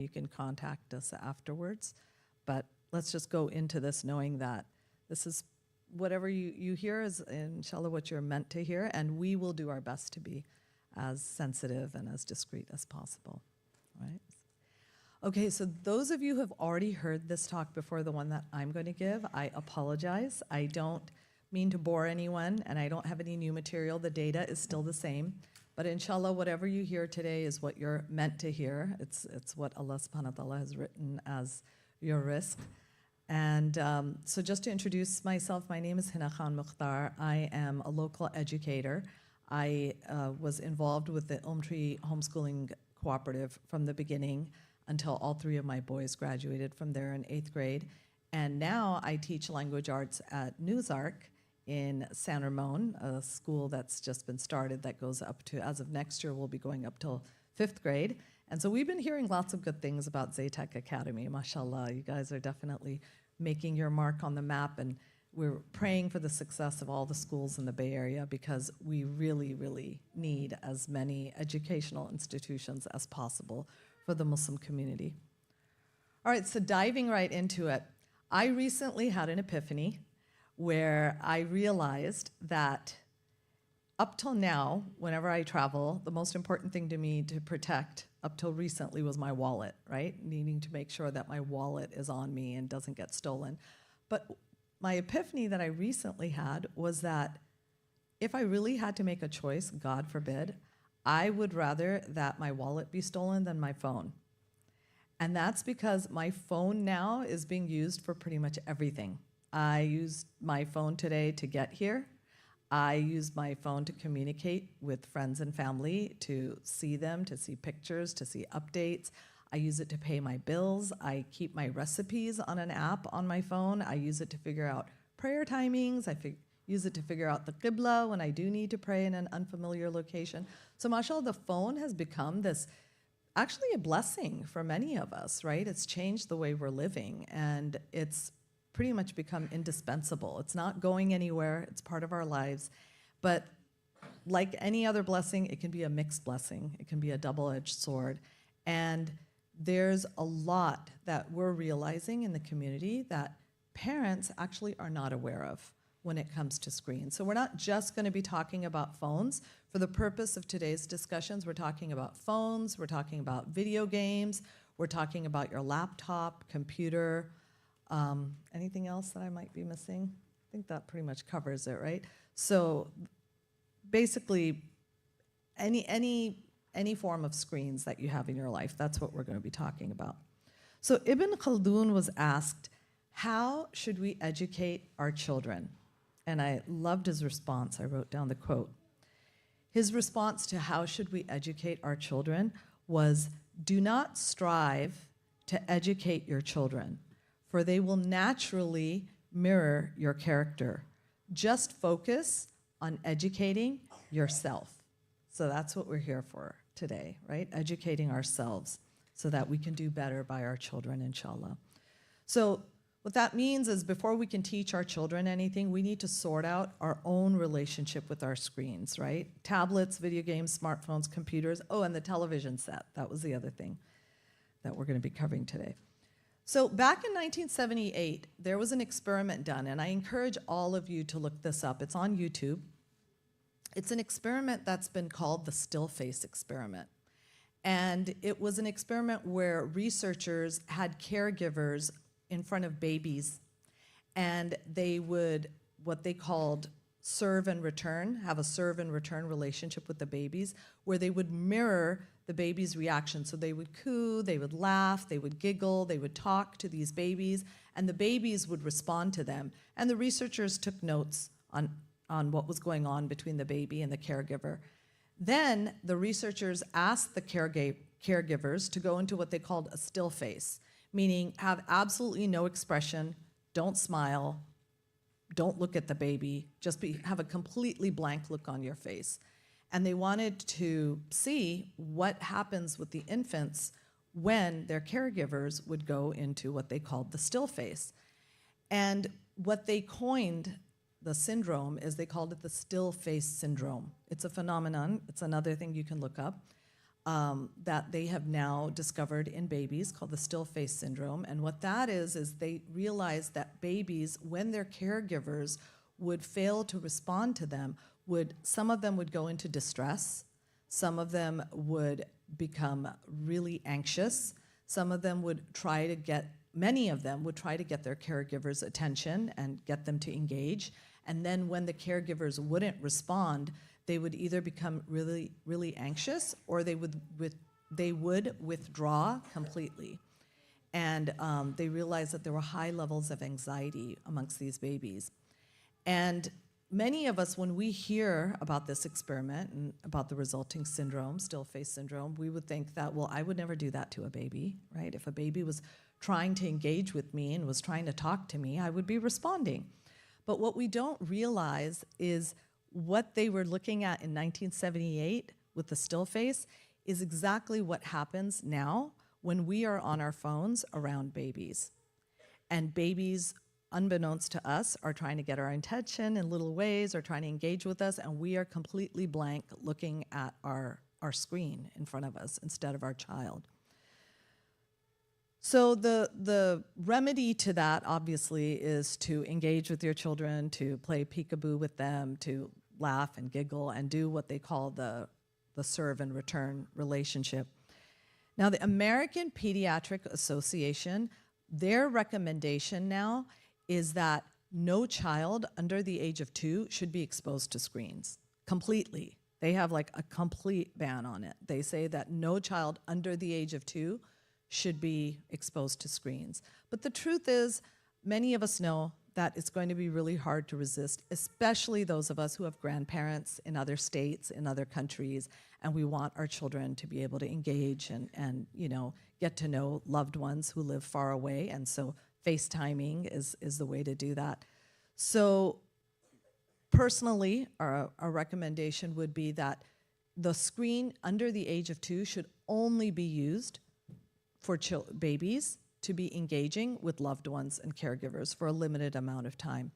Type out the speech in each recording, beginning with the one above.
You can contact us afterwards. But let's just go into this knowing that this is whatever you hear is, inshallah, what you're meant to hear, and we will do our best to be as sensitive and as discreet as possible, right? Okay, so those of you who have already heard this talk before, the one that I'm going to give, I apologize. I don't mean to bore anyone, and I don't have any new material. The data is still the same. But inshallah, whatever you hear today is what you're meant to hear. It's what Allah subhanahu wa ta'ala has written as your rizq. And so just to introduce myself, my name is Hina Khan Mukhtar. I am a local educator. I was involved with the Tree Homeschooling Cooperative from the beginning until all three of my boys graduated from there in 8th grade. And now I teach language arts at Newsark in San Ramon, a school that's just been started that goes up to, as of next year, we'll be going up till 5th grade. And so we've been hearing lots of good things about Zaytech Academy. MashaAllah, you guys are definitely making your mark on the map, and we're praying for the success of all the schools in the Bay Area because we really, really need as many educational institutions as possible for the Muslim community. All right, so diving right into it, I recently had an epiphany where I realized that up till now, whenever I travel, the most important thing to me to protect up till recently was my wallet, right? Needing to make sure that my wallet is on me and doesn't get stolen. But my epiphany that I recently had was that if I really had to make a choice, God forbid, I would rather that my wallet be stolen than my phone. And that's because my phone now is being used for pretty much everything. I used my phone today to get here. I use my phone to communicate with friends and family, to see them, to see pictures, to see updates. I use it to pay my bills. I keep my recipes on an app on my phone. I use it to figure out prayer timings. I use it to figure out the qibla when I do need to pray in an unfamiliar location. So mashallah, the phone has become this, actually a blessing for many of us, right? It's changed the way we're living, and it's pretty much become indispensable. It's not going anywhere. It's part of our lives. But like any other blessing, it can be a mixed blessing. It can be a double-edged sword. And there's a lot that we're realizing in the community that parents actually are not aware of when it comes to screens. So we're not just going to be talking about phones. For the purpose of today's discussions, we're talking about phones, we're talking about video games, we're talking about your laptop, computer. Anything else that I might be missing? I think that pretty much covers it, right? So basically, any form of screens that you have in your life, that's what we're going to be talking about. So Ibn Khaldun was asked, how should we educate our children? And I loved his response. I wrote down the quote. His response to how should we educate our children was, do not strive to educate your children, for they will naturally mirror your character. Just focus on educating yourself. So that's what we're here for today, right? Educating ourselves so that we can do better by our children, inshallah. So what that means is before we can teach our children anything, we need to sort out our own relationship with our screens, right? Tablets, video games, smartphones, computers, oh, and the television set. That was the other thing that we're going to be covering today. So back in 1978, there was an experiment done, and I encourage all of you to look this up. It's on YouTube. It's an experiment that's been called the still face experiment. And it was an experiment where researchers had caregivers in front of babies, and they would, what they called serve and return, have a serve and return relationship with the babies, where they would mirror the baby's reaction. So they would coo, they would laugh, they would giggle, they would talk to these babies, and the babies would respond to them. And the researchers took notes on what was going on between the baby and the caregiver. Then the researchers asked the caregivers to go into what they called a still face, meaning have absolutely no expression, don't smile, don't look at the baby, just have a completely blank look on your face. And they wanted to see what happens with the infants when their caregivers would go into what they called the still face. And what they coined the syndrome is they called it the still face syndrome. It's a phenomenon. It's another thing you can look up. that they have now discovered in babies called the still face syndrome. And what that is they realize that babies, when their caregivers would fail to respond to them, some of them would go into distress, some of them would become really anxious, some of them would many of them would try to get their caregivers' attention and get them to engage. And then when the caregivers wouldn't respond, they would either become really, really anxious, or they would withdraw completely. And they realized that there were high levels of anxiety amongst these babies. And many of us, when we hear about this experiment and about the resulting syndrome, still face syndrome, we would think that, well, I would never do that to a baby, right? If a baby was trying to engage with me and was trying to talk to me, I would be responding. But what we don't realize is what they were looking at in 1978 with the still face is exactly what happens now when we are on our phones around babies. And babies, unbeknownst to us, are trying to get our attention in little ways, or trying to engage with us, and we are completely blank looking at our screen in front of us instead of our child. So the remedy to that, obviously, is to engage with your children, to play peekaboo with them, to laugh and giggle, and do what they call the serve and return relationship. Now, the American Pediatric Association, their recommendation now is that no child under the age of 2 should be exposed to screens completely. They have like a complete ban on it. They say that no child under the age of 2 should be exposed to screens. But the truth is, many of us know that it's going to be really hard to resist, especially those of us who have grandparents in other states, in other countries, and we want our children to be able to engage and get to know loved ones who live far away, and so FaceTiming is the way to do that. So personally, our recommendation would be that the screen under the age of 2 should only be used for babies to be engaging with loved ones and caregivers for a limited amount of time.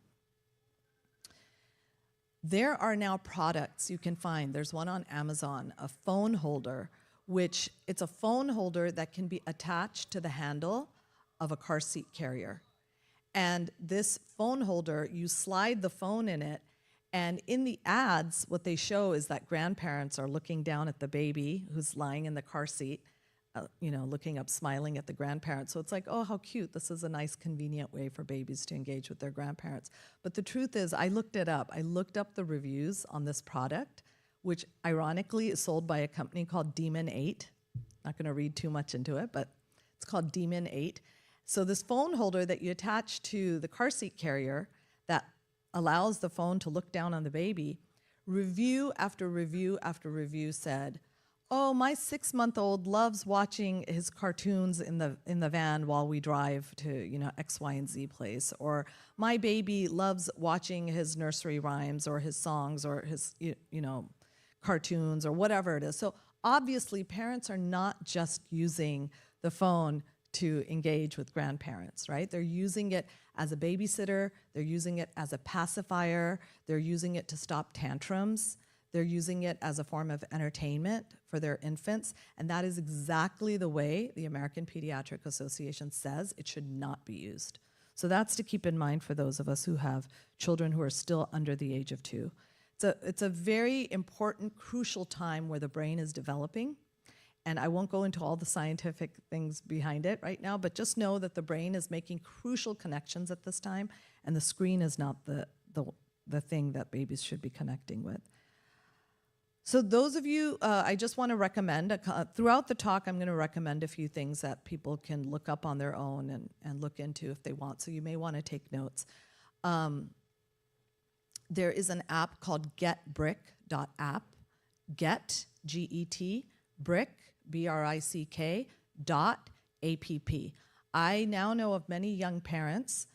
There are now products you can find. There's one on Amazon, a phone holder, which it's a phone holder that can be attached to the handle of a car seat carrier. And this phone holder, you slide the phone in it, and in the ads, what they show is that grandparents are looking down at the baby who's lying in the car seat, looking up, smiling at the grandparents. So it's like, oh, how cute. This is a nice, convenient way for babies to engage with their grandparents. But the truth is, I looked it up. I looked up the reviews on this product, which ironically is sold by a company called Demon 8. Not going to read too much into it, but it's called Demon 8. So this phone holder that you attach to the car seat carrier that allows the phone to look down on the baby, review after review after review said, oh, my 6-month-old loves watching his cartoons in the van while we drive to X, Y, and Z place. Or my baby loves watching his nursery rhymes or his songs or his cartoons or whatever it is. So obviously, parents are not just using the phone to engage with grandparents, right? They're using it as a babysitter. They're using it as a pacifier. They're using it to stop tantrums. They're using it as a form of entertainment for their infants, and that is exactly the way the American Pediatric Association says it should not be used. So that's to keep in mind for those of us who have children who are still under the age of 2. It's a very important, crucial time where the brain is developing, and I won't go into all the scientific things behind it right now, but just know that the brain is making crucial connections at this time, and the screen is not the thing that babies should be connecting with. So those of you, I just want to recommend, throughout the talk, I'm going to recommend a few things that people can look up on their own and look into if they want. So you may want to take notes. There is an app called GetBrick.app. Get, G-E-T, Brick, B-R-I-C-K, .app. I now know of many young parents,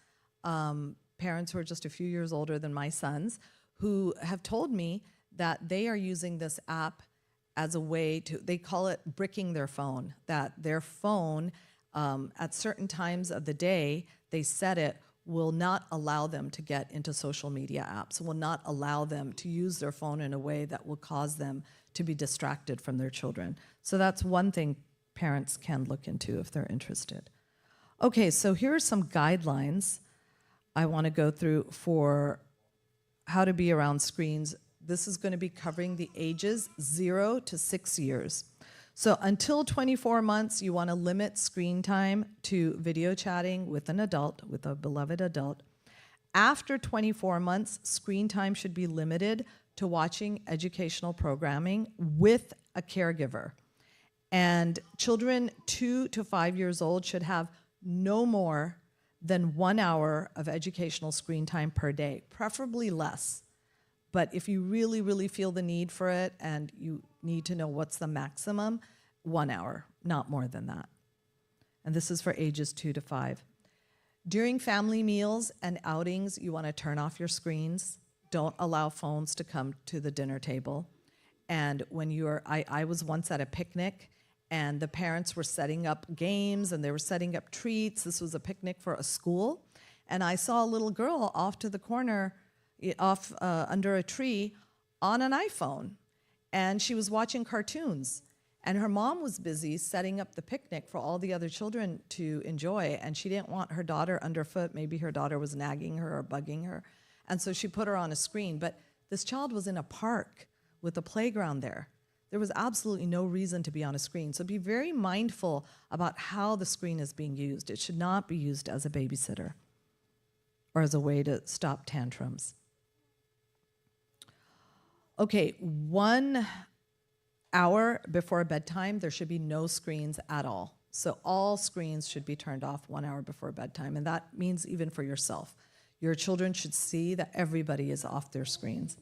parents who are just a few years older than my sons, who have told me that they are using this app as a way to, they call it bricking their phone, that their phone, at certain times of the day, they set it, will not allow them to get into social media apps, will not allow them to use their phone in a way that will cause them to be distracted from their children. So that's one thing parents can look into if they're interested. Okay, so here are some guidelines I want to go through for how to be around screens. This is going to be covering the ages 0 to 6 years. So until 24 months, you want to limit screen time to video chatting with an adult, with a beloved adult. After 24 months, screen time should be limited to watching educational programming with a caregiver. And children 2 to 5 years old should have no more than 1 hour of educational screen time per day, preferably less. But if you really, really feel the need for it and you need to know what's the maximum, 1 hour, not more than that. And this is for ages 2 to 5. During family meals and outings, you want to turn off your screens. Don't allow phones to come to the dinner table. And when I was once at a picnic, and the parents were setting up games and they were setting up treats. This was a picnic for a school. And I saw a little girl off to the corner, under a tree on an iPhone. And she was watching cartoons. And her mom was busy setting up the picnic for all the other children to enjoy. And she didn't want her daughter underfoot. Maybe her daughter was nagging her or bugging her. And so she put her on a screen. But this child was in a park with a playground there. There was absolutely no reason to be on a screen. So be very mindful about how the screen is being used. It should not be used as a babysitter or as a way to stop tantrums. Okay, 1 hour before bedtime, there should be no screens at all. So all screens should be turned off 1 hour before bedtime, and that means even for yourself. Your children should see that everybody is off their screens.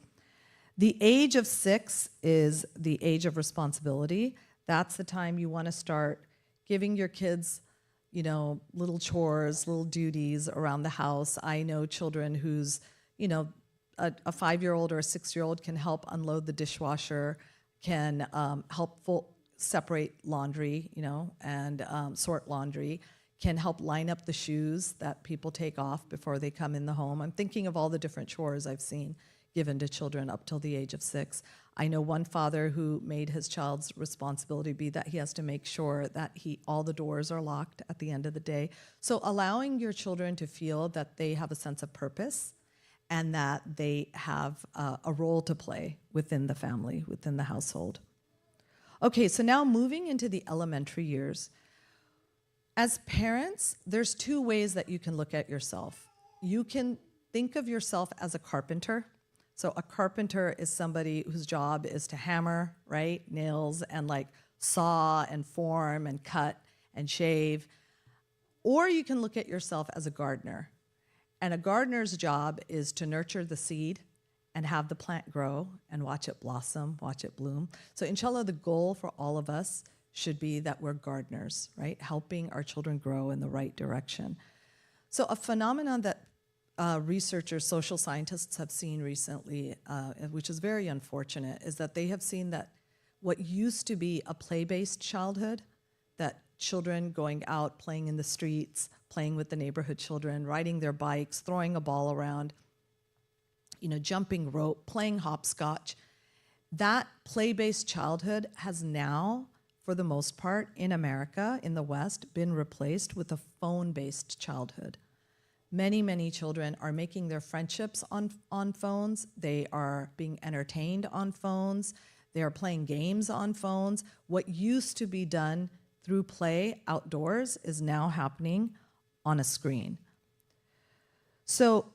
The age of 6 is the age of responsibility. That's the time you want to start giving your kids, little chores, little duties around the house. I know children who's, a 5-year-old or a 6-year-old can help unload the dishwasher, can help separate laundry, and sort laundry, can help line up the shoes that people take off before they come in the home. I'm thinking of all the different chores I've seen given to children up till the age of 6. I know one father who made his child's responsibility be that he has to make sure that all the doors are locked at the end of the day. So allowing your children to feel that they have a sense of purpose and that they have a role to play within the family, within the household. Okay, so now moving into the elementary years. As parents, there's 2 ways that you can look at yourself. You can think of yourself as a carpenter. So a carpenter is somebody whose job is to hammer, right, nails, and saw and form and cut and shave. Or you can look at yourself as a gardener. And a gardener's job is to nurture the seed and have the plant grow and watch it blossom, watch it bloom. So inshallah, the goal for all of us should be that we're gardeners, right, helping our children grow in the right direction. So a phenomenon that researchers, social scientists have seen recently, which is very unfortunate, is that they have seen that what used to be a play-based childhood, that children going out, playing in the streets, playing with the neighborhood children, riding their bikes, throwing a ball around, jumping rope, playing hopscotch, that play-based childhood has now, for the most part, in America, in the West, been replaced with a phone-based childhood. Many, many children are making their friendships on phones. They are being entertained on phones. They are playing games on phones. What used to be done through play outdoors is now happening on a screen. So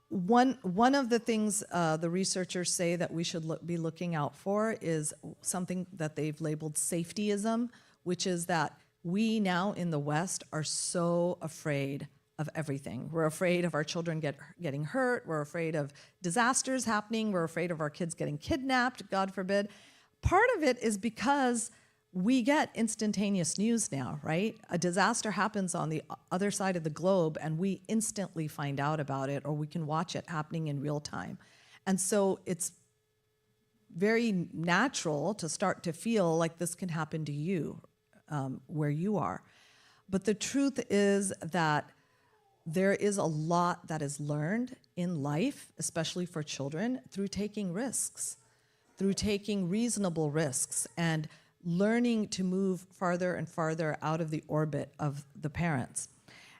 one of the things the researchers say that we should be looking out for is something that they've labeled safetyism, which is that we now in the West are so afraid of everything. We're afraid of our children getting hurt. We're afraid of disasters happening. We're afraid of our kids getting kidnapped, God forbid. Part of it is because we get instantaneous news now, right? A disaster happens on the other side of the globe and we instantly find out about it, or we can watch it happening in real time. And so it's very natural to start to feel like this can happen to you where you are. But the truth is that there is a lot that is learned in life, especially for children, through taking risks, through taking reasonable risks and learning to move farther and farther out of the orbit of the parents.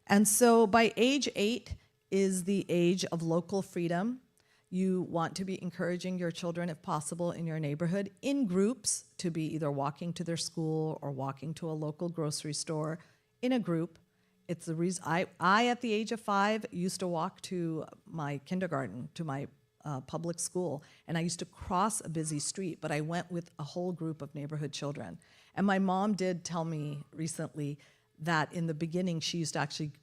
And so by age 8 is the age of local freedom. You want to be encouraging your children, if possible, in your neighborhood in groups to be either walking to their school or walking to a local grocery store in a group. It's the reason I at the age of 5, used to walk to my kindergarten, to my public school, and I used to cross a busy street, but I went with a whole group of neighborhood children. And my mom did tell me recently that in the beginning she used to actually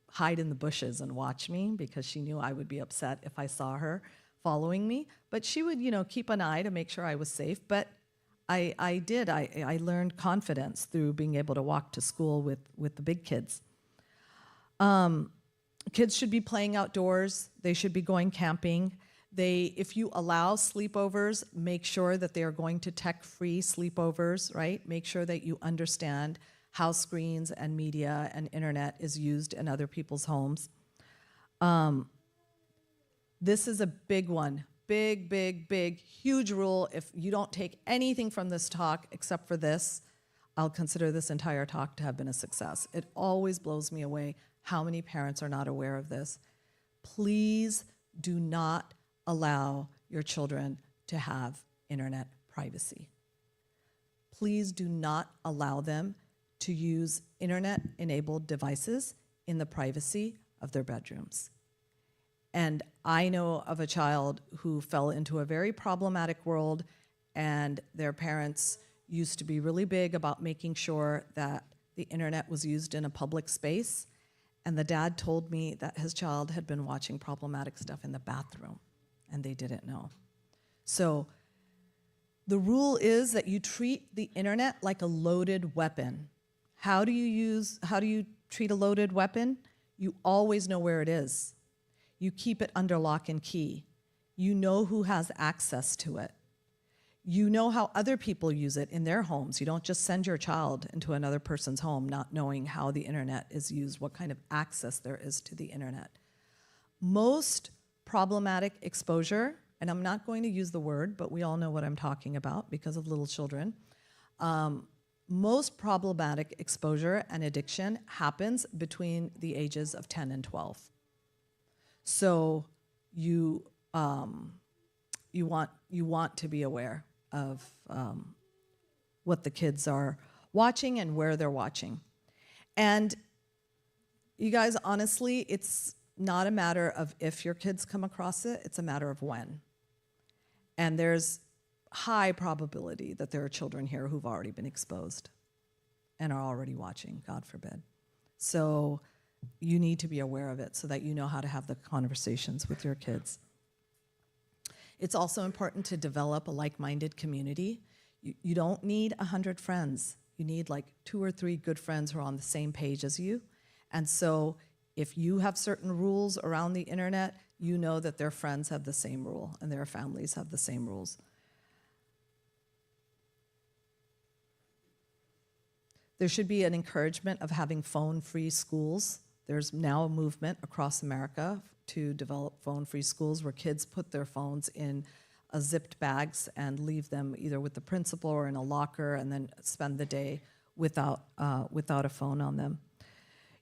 hide in the bushes and watch me because she knew I would be upset if I saw her following me. But she would, keep an eye to make sure I was safe. But I did. I learned confidence through being able to walk to school with the big kids. Kids should be playing outdoors. They should be going camping. If you allow sleepovers, make sure that they are going to tech-free sleepovers, right? Make sure that you understand how screens and media and internet is used in other people's homes. This is a big one. Big, big, big, huge rule. If you don't take anything from this talk except for this, I'll consider this entire talk to have been a success. It always blows me away how many parents are not aware of this. Please do not allow your children to have internet privacy. Please do not allow them to use internet-enabled devices in the privacy of their bedrooms. And I know of a child who fell into a very problematic world, and their parents used to be really big about making sure that the internet was used in a public space, and the dad told me that his child had been watching problematic stuff in the bathroom, and they didn't know. So the rule is that you treat the internet like a loaded weapon. How do you treat a loaded weapon? You always know where it is. You keep it under lock and key. You know who has access to it. You know how other people use it in their homes. You don't just send your child into another person's home not knowing how the internet is used, what kind of access there is to the internet. Most problematic exposure, and I'm not going to use the word, but we all know what I'm talking about because of little children. Most problematic exposure and addiction happens between the ages of 10 and 12. So you want to be aware of what the kids are watching and where they're watching. And you guys, honestly, it's not a matter of if your kids come across it, it's a matter of when. And there's high probability that there are children here who've already been exposed and are already watching, God forbid. So you need to be aware of it so that you know how to have the conversations with your kids. It's also important to develop a like-minded community. You don't need 100 friends. You need like 2 or 3 good friends who are on the same page as you. And so if you have certain rules around the internet, you know that their friends have the same rule and their families have the same rules. There should be an encouragement of having phone-free schools. There's now a movement across America to develop phone-free schools where kids put their phones in zipped bags and leave them either with the principal or in a locker and then spend the day without a phone on them.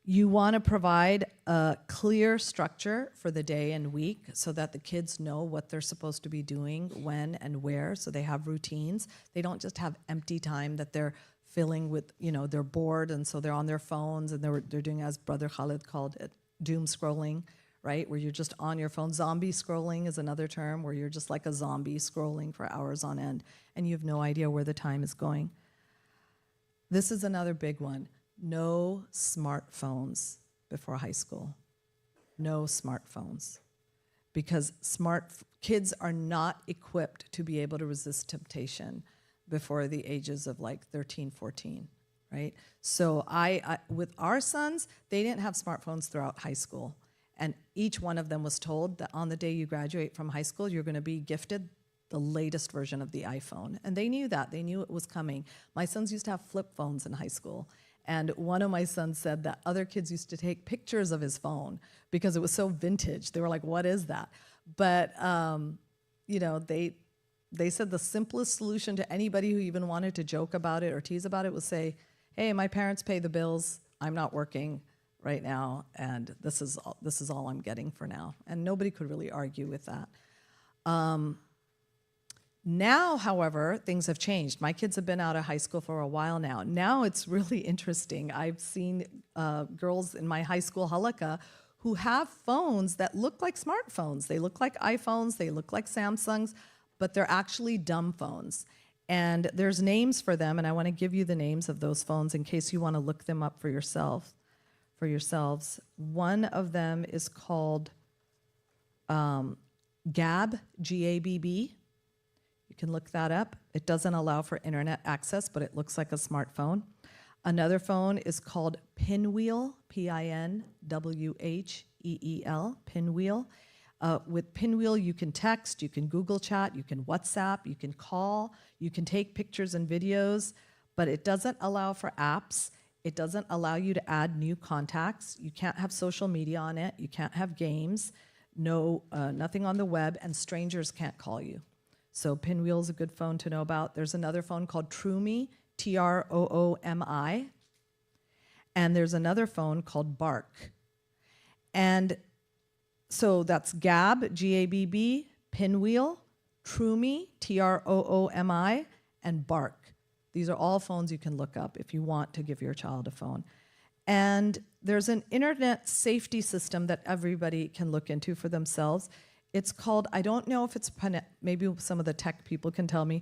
You want to provide a clear structure for the day and week so that the kids know what they're supposed to be doing, when and where, so they have routines. They don't just have empty time that they're filling with, they're bored and so they're on their phones and they're doing, as Brother Khalid called it, doom scrolling, right? Where you're just on your phone. Zombie scrolling is another term where you're just like a zombie scrolling for hours on end and you have no idea where the time is going. This is another big one. No smartphones before high school. No smartphones. Because kids are not equipped to be able to resist temptation before the ages of like 13, 14, right? So with our sons, they didn't have smartphones throughout high school. And each one of them was told that on the day you graduate from high school, you're gonna be gifted the latest version of the iPhone. And they knew that, they knew it was coming. My sons used to have flip phones in high school. And one of my sons said that other kids used to take pictures of his phone because it was so vintage. They were like, what is that? But, they said the simplest solution to anybody who even wanted to joke about it or tease about it was say, hey, my parents pay the bills, I'm not working right now, and this is all I'm getting for now. And nobody could really argue with that. Now, however, things have changed. My kids have been out of high school for a while now. Now it's really interesting. I've seen girls in my high school halakha who have phones that look like smartphones. They look like iPhones, they look like Samsungs, but they're actually dumb phones. And there's names for them, and I want to give you the names of those phones in case you want to look them up for yourselves. One of them is called Gabb, G-A-B-B. You can look that up. It doesn't allow for internet access, but it looks like a smartphone. Another phone is called Pinwheel, P-I-N-W-H-E-E-L, Pinwheel. With Pinwheel, you can text, you can Google chat, you can WhatsApp, you can call, you can take pictures and videos, but it doesn't allow for apps. It doesn't allow you to add new contacts. You can't have social media on it. You can't have games. Nothing on the web, and strangers can't call you. So Pinwheel is a good phone to know about. There's another phone called Troomi, T-R-O-O-M-I. And there's another phone called Bark. And so that's Gabb, G-A-B-B, Pinwheel, Troomi, T-R-O-O-M-I, and Bark. These are all phones you can look up if you want to give your child a phone. And there's an internet safety system that everybody can look into for themselves. It's called, I don't know if it's, maybe some of the tech people can tell me,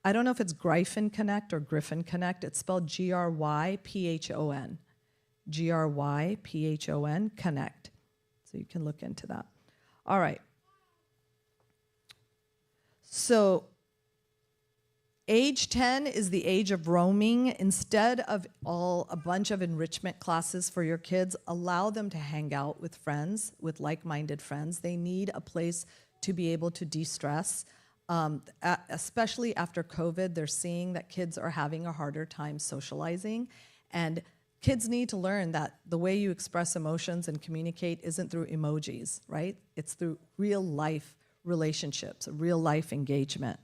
I don't know if it's Gryphon Connect or Griffin Connect. It's spelled G-R-Y-P-H-O-N. G-R-Y-P-H-O-N, Connect. So you can look into that. All right. So age 10 is the age of roaming. Instead of a bunch of enrichment classes for your kids, allow them to hang out with friends, with like-minded friends. They need a place to be able to de-stress. Especially after COVID, they're seeing that kids are having a harder time socializing. And kids need to learn that the way you express emotions and communicate isn't through emojis, right? It's through real-life relationships, real-life engagement.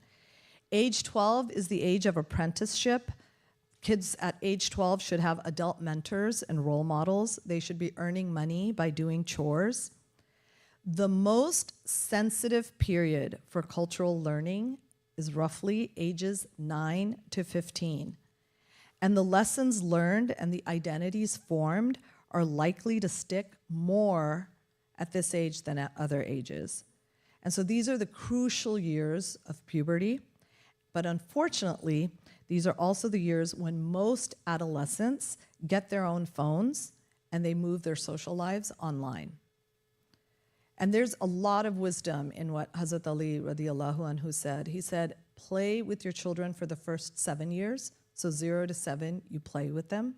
Age 12 is the age of apprenticeship. Kids at age 12 should have adult mentors and role models. They should be earning money by doing chores. The most sensitive period for cultural learning is roughly ages 9 to 15. And the lessons learned and the identities formed are likely to stick more at this age than at other ages. And so these are the crucial years of puberty. But unfortunately, these are also the years when most adolescents get their own phones and they move their social lives online. And there's a lot of wisdom in what Hazrat Ali radiallahu anhu said. He said, play with your children for the first 7 years. So 0 to 7, you play with them.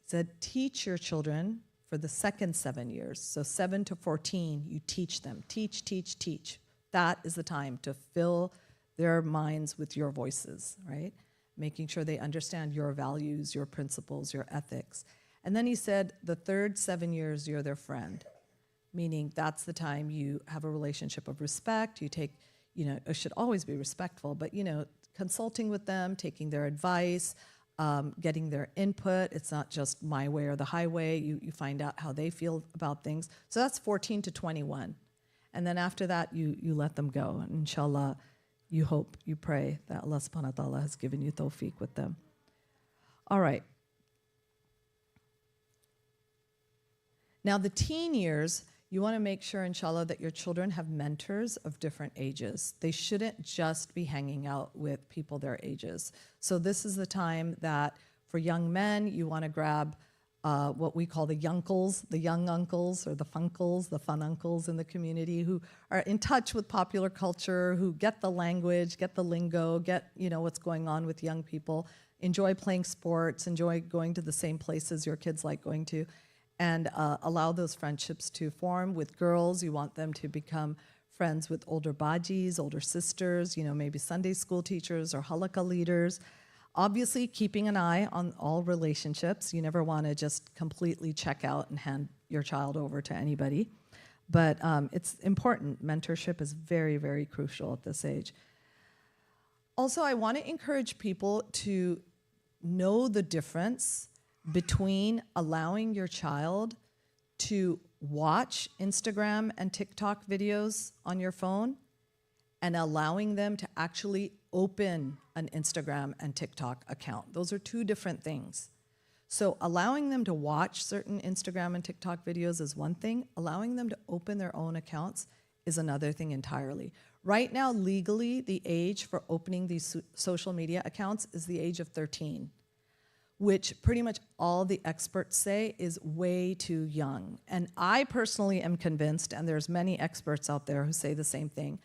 He said, teach your children for the second 7 years. So 7 to 14, you teach them. Teach, teach, teach. That is the time to fill their minds with your voices, right? Making sure they understand your values, your principles, your ethics. And then he said, the third 7 years, you're their friend, meaning that's the time you have a relationship of respect. You take, it should always be respectful, but, consulting with them, taking their advice, getting their input. It's not just my way or the highway. You find out how they feel about things. So that's 14 to 21. And then after that, you let them go. And inshallah, you hope, you pray that Allah subhanahu wa ta'ala has given you tawfiq with them. All right. Now the teen years, you want to make sure, inshallah, that your children have mentors of different ages. They shouldn't just be hanging out with people their ages. So this is the time that for young men, you want to grab what we call the youngles, the young uncles, or the funkles, the fun uncles in the community who are in touch with popular culture, who get the language, get the lingo, get what's going on with young people, enjoy playing sports, enjoy going to the same places your kids like going to, and allow those friendships to form. With girls, you want them to become friends with older bajis, older sisters, maybe Sunday school teachers or halakha leaders. Obviously, keeping an eye on all relationships. You never want to just completely check out and hand your child over to anybody. But it's important. Mentorship is very, very crucial at this age. Also, I want to encourage people to know the difference between allowing your child to watch Instagram and TikTok videos on your phone and allowing them to actually open an Instagram and TikTok account. Those are two different things. So allowing them to watch certain Instagram and TikTok videos is one thing. Allowing them to open their own accounts is another thing entirely. Right now, legally, the age for opening these social media accounts is the age of 13, which pretty much all the experts say is way too young. And I personally am convinced, and there's many experts out there who say the same thing,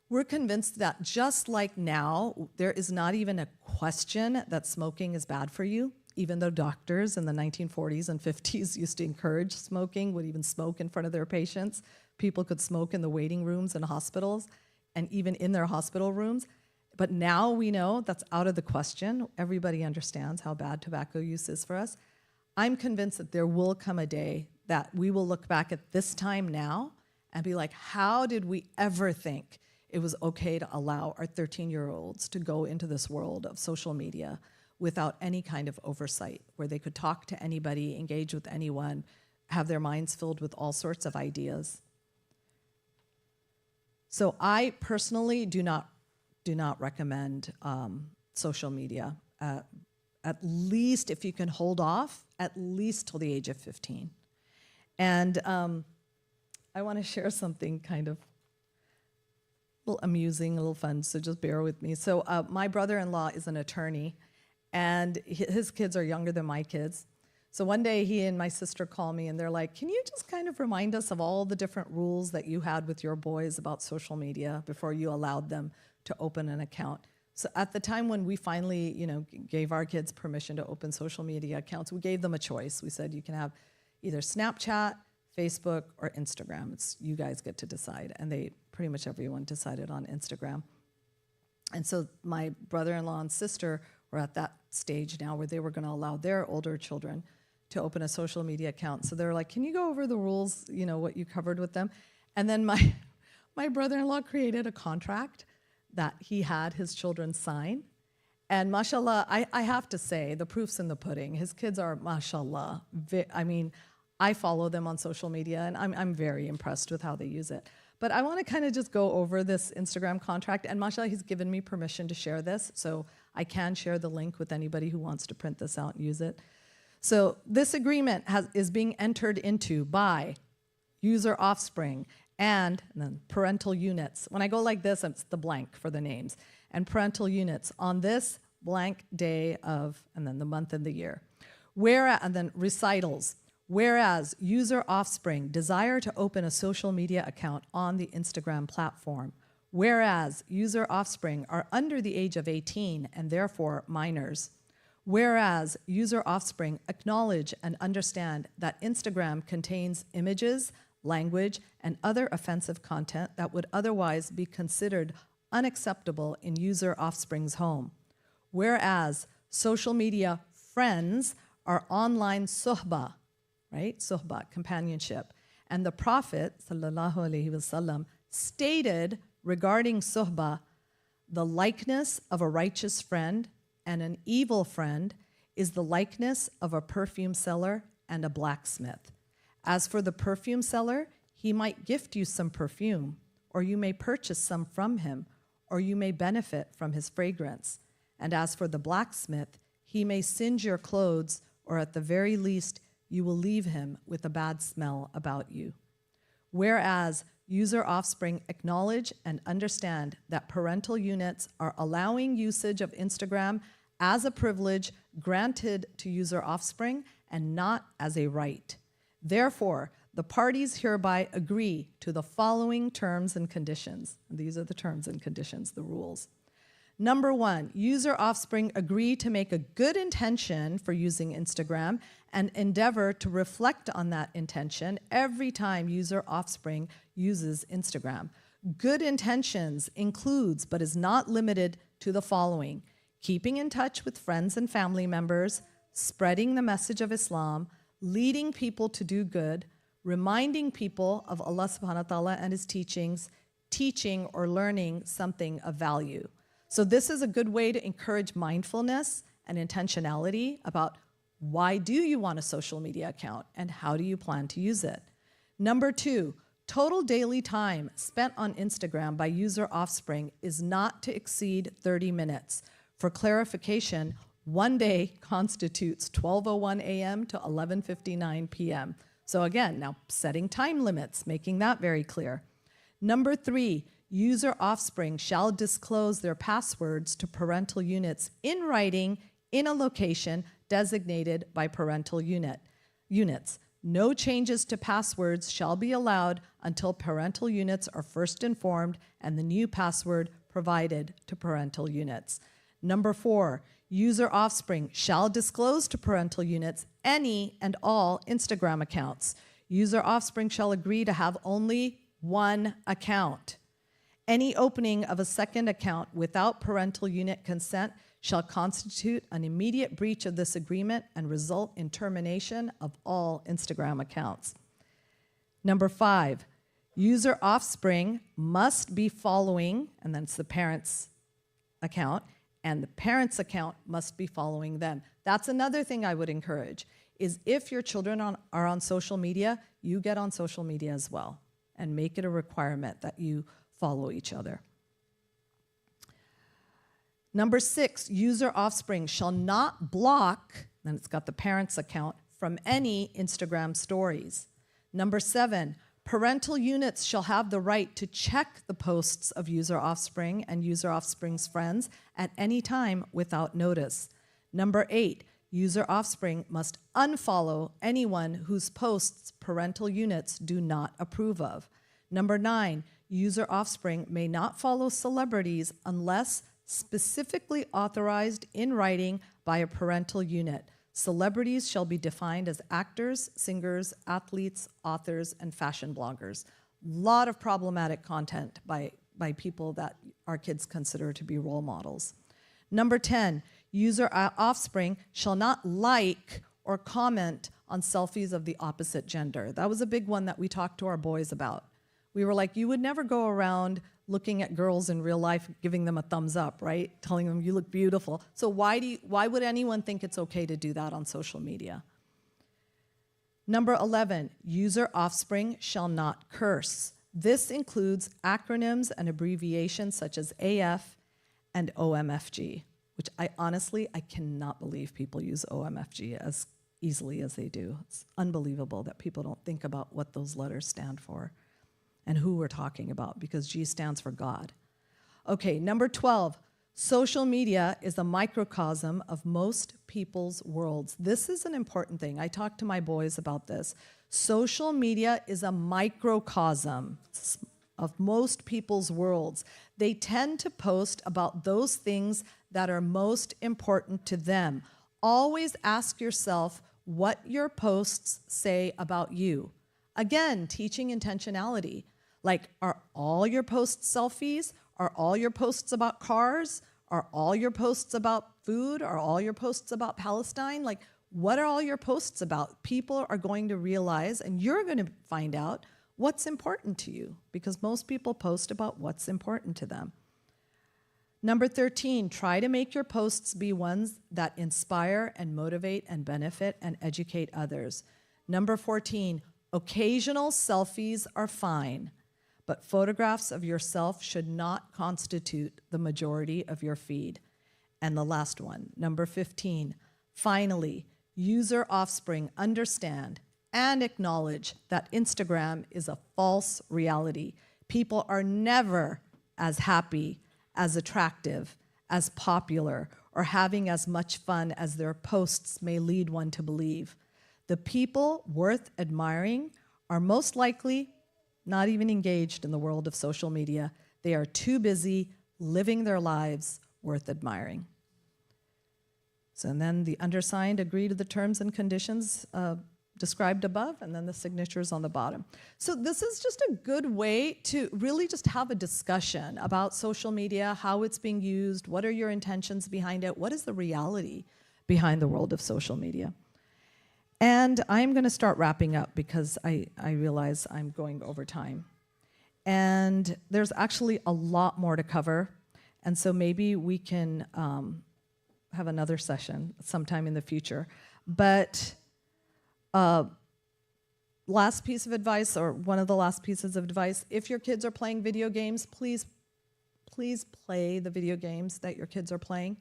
we're convinced that just like now, there is not even a question that smoking is bad for you, even though doctors in the 1940s and 50s used to encourage smoking, would even smoke in front of their patients. People could smoke in the waiting rooms in hospitals and even in their hospital rooms. But now we know that's out of the question. Everybody understands how bad tobacco use is for us. I'm convinced that there will come a day that we will look back at this time now and be like, how did we ever think it was okay to allow our 13-year-olds to go into this world of social media without any kind of oversight, where they could talk to anybody, engage with anyone, have their minds filled with all sorts of ideas. So I personally do not recommend social media. At least if you can hold off, at least till the age of 15. And I want to share something kind of a little amusing, a little fun, so just bear with me. So my brother-in-law is an attorney, and his kids are younger than my kids. So one day he and my sister call me and they're like, can you just kind of remind us of all the different rules that you had with your boys about social media before you allowed them to open an account? So at the time when we finally, gave our kids permission to open social media accounts, we gave them a choice. We said you can have either Snapchat, Facebook, or Instagram. It's you guys get to decide. And pretty much everyone decided on Instagram. And so my brother-in-law and sister were at that stage now where they were going to allow their older children to open a social media account. So they were like, can you go over the rules, what you covered with them? And then my brother-in-law created a contract that he had his children sign. And mashallah, I have to say, the proof's in the pudding. His kids are, mashallah. I follow them on social media, and I'm very impressed with how they use it. But I want to kind of just go over this Instagram contract, and mashallah, he's given me permission to share this, so I can share the link with anybody who wants to print this out and use it. So this agreement is being entered into by user offspring and then parental units. When I go like this, it's the blank for the names. And parental units on this blank day of, and then the month and the year. And then recitals. Whereas user offspring desire to open a social media account on the Instagram platform. Whereas user offspring are under the age of 18 and therefore minors. Whereas user offspring acknowledge and understand that Instagram contains images, language, and other offensive content that would otherwise be considered unacceptable in user offspring's home. Whereas social media friends are online suhbah, right? Suhbah, companionship. And the Prophet, sallallahu alaihi wasallam, stated regarding suhbah, the likeness of a righteous friend and an evil friend is the likeness of a perfume seller and a blacksmith. As for the perfume seller, he might gift you some perfume, or you may purchase some from him, or you may benefit from his fragrance. And as for the blacksmith, he may singe your clothes, or at the very least, you will leave him with a bad smell about you. Whereas user offspring acknowledge and understand that parental units are allowing usage of Instagram as a privilege granted to user offspring and not as a right. Therefore, the parties hereby agree to the following terms and conditions. These are the terms and conditions, the rules. Number 1, user offspring agree to make a good intention for using Instagram and endeavor to reflect on that intention every time user offspring uses Instagram. Good intentions includes, but is not limited to the following: keeping in touch with friends and family members, spreading the message of Islam, leading people to do good, reminding people of Allah subhanahu wa ta'ala and his teachings, teaching or learning something of value. So this is a good way to encourage mindfulness and intentionality about why do you want a social media account and how do you plan to use it. Number 2, total daily time spent on Instagram by user Offspring is not to exceed 30 minutes. For clarification, one day constitutes 12:01 a.m. to 11:59 p.m. So again, now setting time limits, making that very clear. Number 3, user Offspring shall disclose their passwords to parental units in writing in a location designated by parental units. No changes to passwords shall be allowed until parental units are first informed and the new password provided to parental units. Number 4, user Offspring shall disclose to parental units any and all Instagram accounts. User Offspring shall agree to have only one account. Any opening of a second account without parental unit consent shall constitute an immediate breach of this agreement and result in termination of all Instagram accounts. Number 5, user Offspring must be following, and then it's the parent's account, and the parent's account must be following them. That's another thing I would encourage, is if your children are on social media, you get on social media as well, and make it a requirement that you follow each other. Number 6, user Offspring shall not block, then it's got the parent's account, from any Instagram stories. Number 7, parental units shall have the right to check the posts of user Offspring and user Offspring's friends at any time without notice. Number 8, user Offspring must unfollow anyone whose posts parental units do not approve of. Number 9, user Offspring may not follow celebrities unless specifically authorized in writing by a parental unit. Celebrities shall be defined as actors, singers, athletes, authors, and fashion bloggers. A lot of problematic content by people that our kids consider to be role models. Number 10, user Offspring shall not like or comment on selfies of the opposite gender. That was a big one that we talked to our boys about. We were like, you would never go around looking at girls in real life, giving them a thumbs up, right? Telling them you look beautiful. So why would anyone think it's okay to do that on social media? Number 11, user Offspring shall not curse. This includes acronyms and abbreviations such as AF and OMFG, which I cannot believe people use OMFG as easily as they do. It's unbelievable that people don't think about what those letters stand for and who we're talking about, because G stands for God. Okay, number 12, social media is a microcosm of most people's worlds. This is an important thing. I talked to my boys about this. Social media is a microcosm of most people's worlds. They tend to post about those things that are most important to them. Always ask yourself what your posts say about you. Again, teaching intentionality. Like, are all your posts selfies? Are all your posts about cars? Are all your posts about food? Are all your posts about Palestine? Like, what are all your posts about? People are going to realize, and you're going to find out what's important to you, because most people post about what's important to them. Number 13, try to make your posts be ones that inspire and motivate and benefit and educate others. Number 14, occasional selfies are fine, but photographs of yourself should not constitute the majority of your feed. And the last one, number 15, finally, user Offspring understand and acknowledge that Instagram is a false reality. People are never as happy, as attractive, as popular, or having as much fun as their posts may lead one to believe. The people worth admiring are most likely not even engaged in the world of social media. They are too busy living their lives worth admiring. So, and then the undersigned agree to the terms and conditions described above, and then the signatures on the bottom. So this is just a good way to really just have a discussion about social media, how it's being used, what are your intentions behind it, what is the reality behind the world of social media. And I'm going to start wrapping up because I realize I'm going over time. And there's actually a lot more to cover. And so maybe we can have another session sometime in the future. But last piece of advice, or one of the last pieces of advice, if your kids are playing video games, please play the video games that your kids are playing.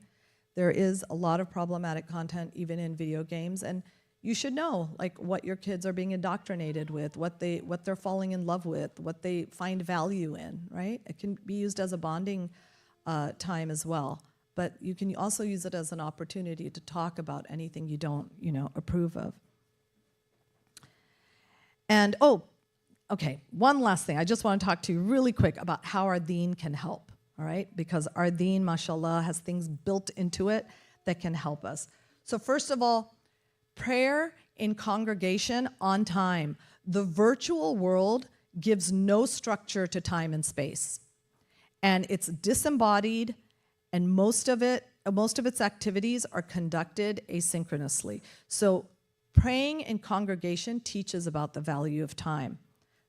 There is a lot of problematic content even in video games, and you should know like what your kids are being indoctrinated with, what they're falling in love with, what they find value in, right? It can be used as a bonding time as well, but you can also use it as an opportunity to talk about anything you don't, approve of. And okay, one last thing. I just want to talk to you really quick about how our deen can help. All right, because our deen, mashallah, has things built into it that can help us. So first of all, prayer in congregation on time. The virtual world gives no structure to time and space. And it's disembodied, and most of its activities are conducted asynchronously. So praying in congregation teaches about the value of time.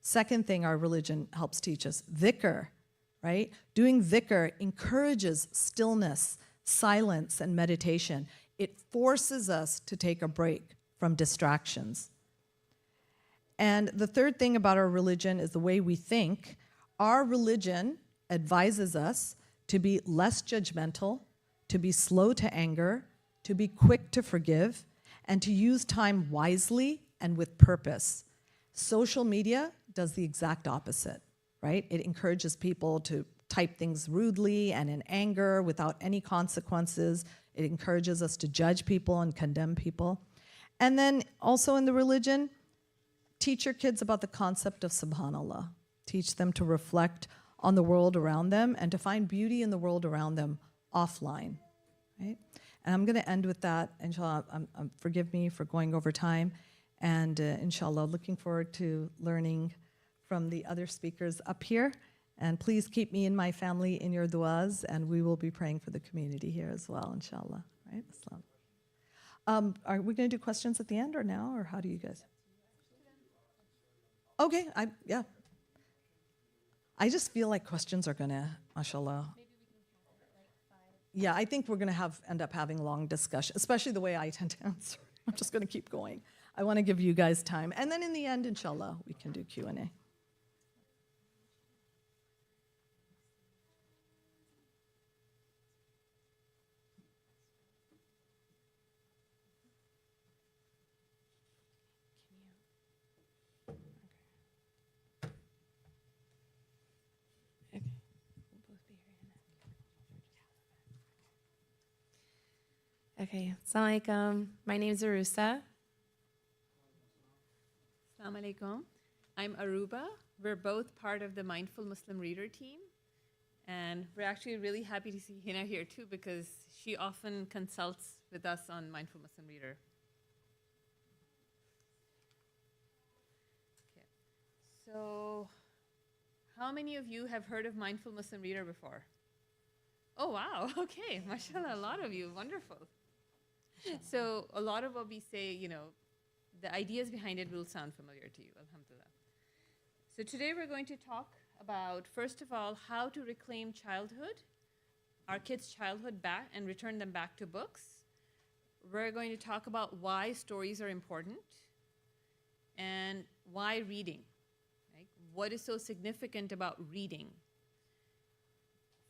Second thing our religion helps teach us, dhikr. Right? Doing dhikr encourages stillness, silence, and meditation. It forces us to take a break from distractions. And the third thing about our religion is the way we think. Our religion advises us to be less judgmental, to be slow to anger, to be quick to forgive, and to use time wisely and with purpose. Social media does the exact opposite. Right? It encourages people to type things rudely and in anger without any consequences. It encourages us to judge people and condemn people. And then also in the religion, teach your kids about the concept of subhanallah. Teach them to reflect on the world around them and to find beauty in the world around them offline. Right? And I'm going to end with that. Inshallah, forgive me for going over time. And inshallah, looking forward to learning from the other speakers up here. And please keep me and my family in your du'as, and we will be praying for the community here as well, inshallah. Right? Are we going to do questions at the end or now, or how do you guys? Okay, yeah. I just feel like questions are going to, mashallah. Yeah, I think we're going to end up having long discussion, especially the way I tend to answer. I'm just going to keep going. I want to give you guys time. And then in the end, inshallah, we can do Q&A. Okay, Assalamu alaikum. My name is Arusa. Assalamu alaikum. I'm Aruba. We're both part of the Mindful Muslim Reader team. And we're actually really happy to see Hina here too, because she often consults with us on Mindful Muslim Reader. Okay. So, how many of you have heard of Mindful Muslim Reader before? Oh, wow. Okay. Mashallah, a lot of you. Wonderful. So a lot of what we say, the ideas behind it will sound familiar to you, alhamdulillah. So today we're going to talk about, first of all, how to reclaim childhood, our kids' childhood back and return them back to books. We're going to talk about why stories are important and why reading. Right? What is so significant about reading?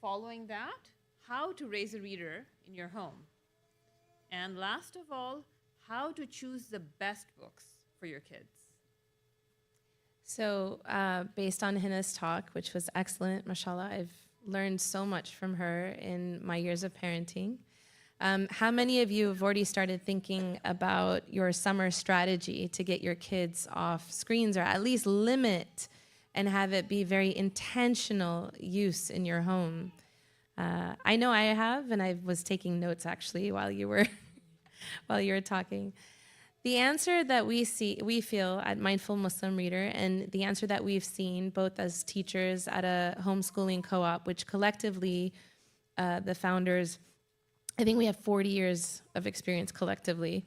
Following that, how to raise a reader in your home. And last of all, how to choose the best books for your kids. So based on Hina's talk, which was excellent, mashallah, I've learned so much from her in my years of parenting. How many of you have already started thinking about your summer strategy to get your kids off screens, or at least limit and have it be very intentional use in your home? I know I have, and I was taking notes actually while you were talking. The answer that we feel at Mindful Muslim Reader, and the answer that we've seen both as teachers at a homeschooling co-op, which collectively, the founders, I think we have 40 years of experience collectively.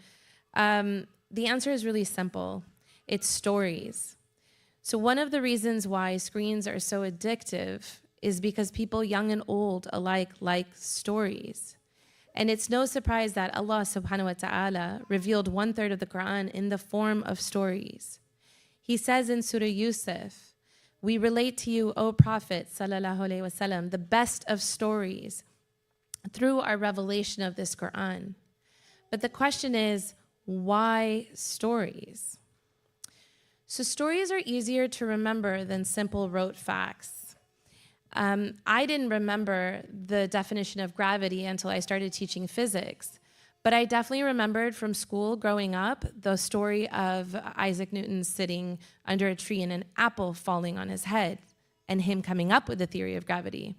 The answer is really simple. It's stories. So one of the reasons why screens are so addictive is because people young and old alike like stories. And it's no surprise that Allah subhanahu wa ta'ala revealed 1/3 of the Quran in the form of stories. He says in Surah Yusuf, we relate to you, O Prophet sallallahu alaihi wasallam, the best of stories through our revelation of this Quran. But the question is, why stories? So stories are easier to remember than simple rote facts. I didn't remember the definition of gravity until I started teaching physics, but I definitely remembered from school growing up the story of Isaac Newton sitting under a tree and an apple falling on his head and him coming up with the theory of gravity.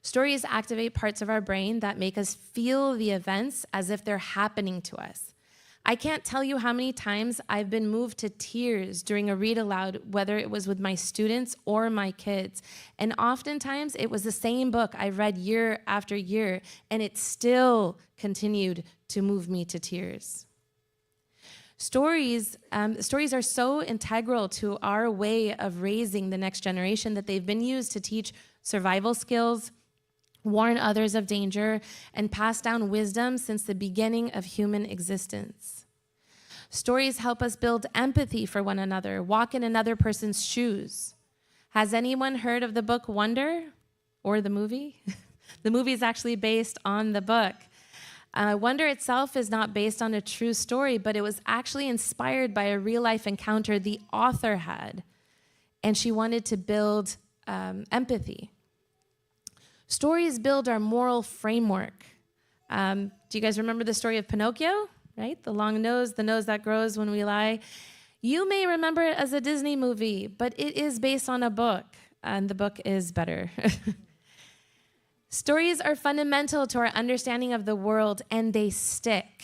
Stories activate parts of our brain that make us feel the events as if they're happening to us. I can't tell you how many times I've been moved to tears during a read aloud, whether it was with my students or my kids. And oftentimes it was the same book I read year after year, and it still continued to move me to tears. Stories are so integral to our way of raising the next generation that they've been used to teach survival skills, warn others of danger, and pass down wisdom since the beginning of human existence. Stories help us build empathy for one another, walk in another person's shoes. Has anyone heard of the book Wonder or the movie? The movie is actually based on the book. Wonder itself is not based on a true story, but it was actually inspired by a real-life encounter the author had, and she wanted to build empathy. Stories build our moral framework. Do you guys remember the story of Pinocchio, right? The long nose, the nose that grows when we lie. You may remember it as a Disney movie, but it is based on a book, and the book is better. Stories are fundamental to our understanding of the world, and they stick.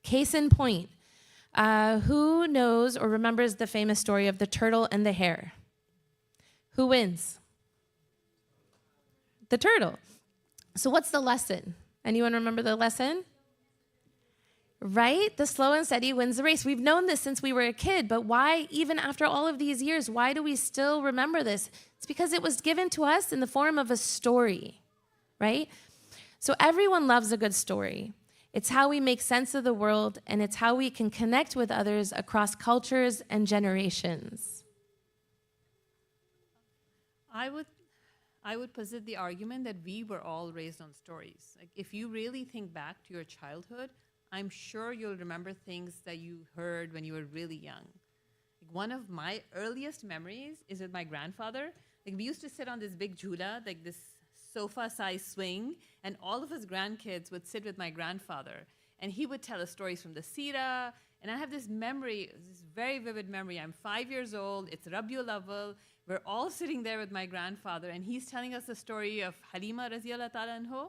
Case in point, who knows or remembers the famous story of the turtle and the hare? Who wins? The turtle. So what's the lesson? Anyone remember the lesson? Right? The slow and steady wins the race. We've known this since we were a kid, but why, even after all of these years, why do we still remember this? It's because it was given to us in the form of a story, right? So everyone loves a good story. It's how we make sense of the world, and it's how we can connect with others across cultures and generations. I would posit the argument that we were all raised on stories. Like, if you really think back to your childhood, I'm sure you'll remember things that you heard when you were really young. Like, one of my earliest memories is with my grandfather. Like, we used to sit on this big jhula, like this sofa-sized swing, and all of his grandkids would sit with my grandfather. And he would tell us stories from the Sira. And I have this memory, this very vivid memory. I'm 5 years old. It's Rabiul Awwal. We're all sitting there with my grandfather, and he's telling us the story of Halima radiyallahu ta'ala anha,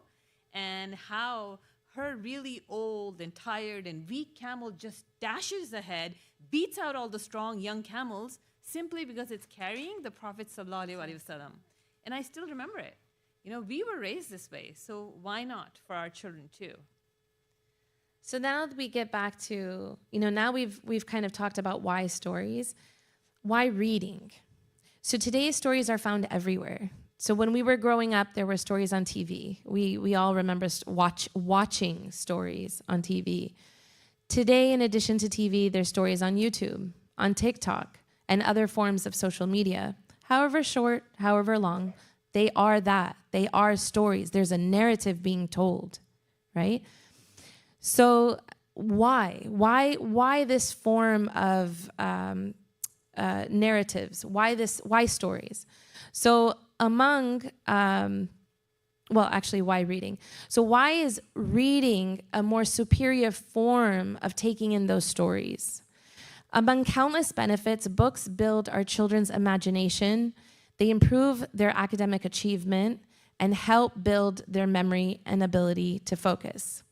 and how her really old and tired and weak camel just dashes ahead, beats out all the strong young camels, simply because it's carrying the Prophet sallallahu alaihi wasallam. And I still remember it. You know, we were raised this way, so why not for our children too? So now that we get back to, now we've kind of talked about why stories, why reading. So today's stories are found everywhere. So when we were growing up, there were stories on TV. We all remember watching stories on TV. Today, in addition to TV, there's stories on YouTube, on TikTok, and other forms of social media. However short, however long, they are that. They are stories. There's a narrative being told, right? So why this form of narratives? Why stories? So why reading? So why is reading a more superior form of taking in those stories? Among countless benefits, books build our children's imagination. They improve their academic achievement and help build their memory and ability to focus.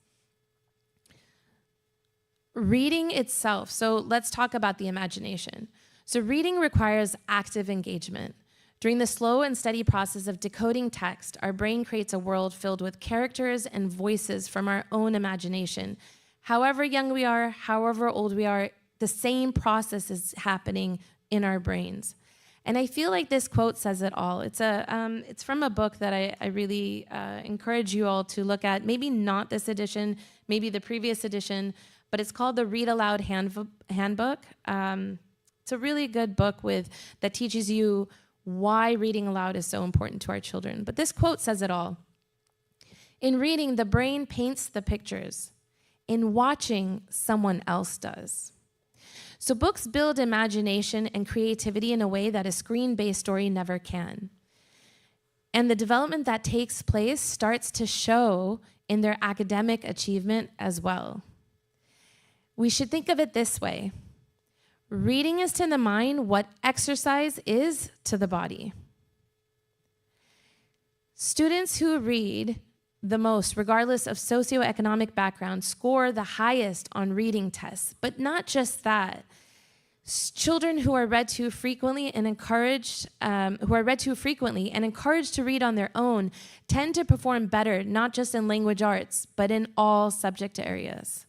Reading itself, so let's talk about the imagination. So reading requires active engagement. During the slow and steady process of decoding text, our brain creates a world filled with characters and voices from our own imagination. However young we are, however old we are, the same process is happening in our brains. And I feel like this quote says it all. It's from a book that I really encourage you all to look at. Maybe not this edition, maybe the previous edition, but it's called the Read Aloud Handbook. It's a really good book that teaches you why reading aloud is so important to our children. But this quote says it all. In reading, the brain paints the pictures. In watching, someone else does. So books build imagination and creativity in a way that a screen-based story never can. And the development that takes place starts to show in their academic achievement as well. We should think of it this way. Reading is to the mind what exercise is to the body. Students who read the most, regardless of socioeconomic background, score the highest on reading tests. But not just that. Children who are read to frequently and encouraged to read on their own tend to perform better, not just in language arts, but in all subject areas.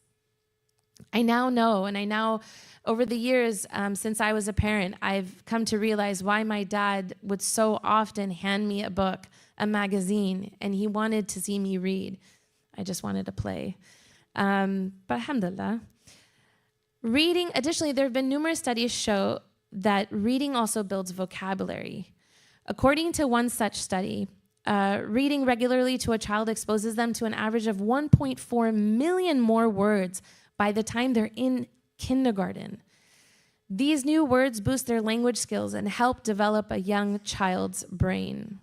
I now know, and over the years since I was a parent, I've come to realize why my dad would so often hand me a book, a magazine, and he wanted to see me read. I just wanted to play. But alhamdulillah. Additionally, there have been numerous studies show that reading also builds vocabulary. According to one such study, reading regularly to a child exposes them to an average of 1.4 million more words by the time they're in kindergarten. These new words boost their language skills and help develop a young child's brain.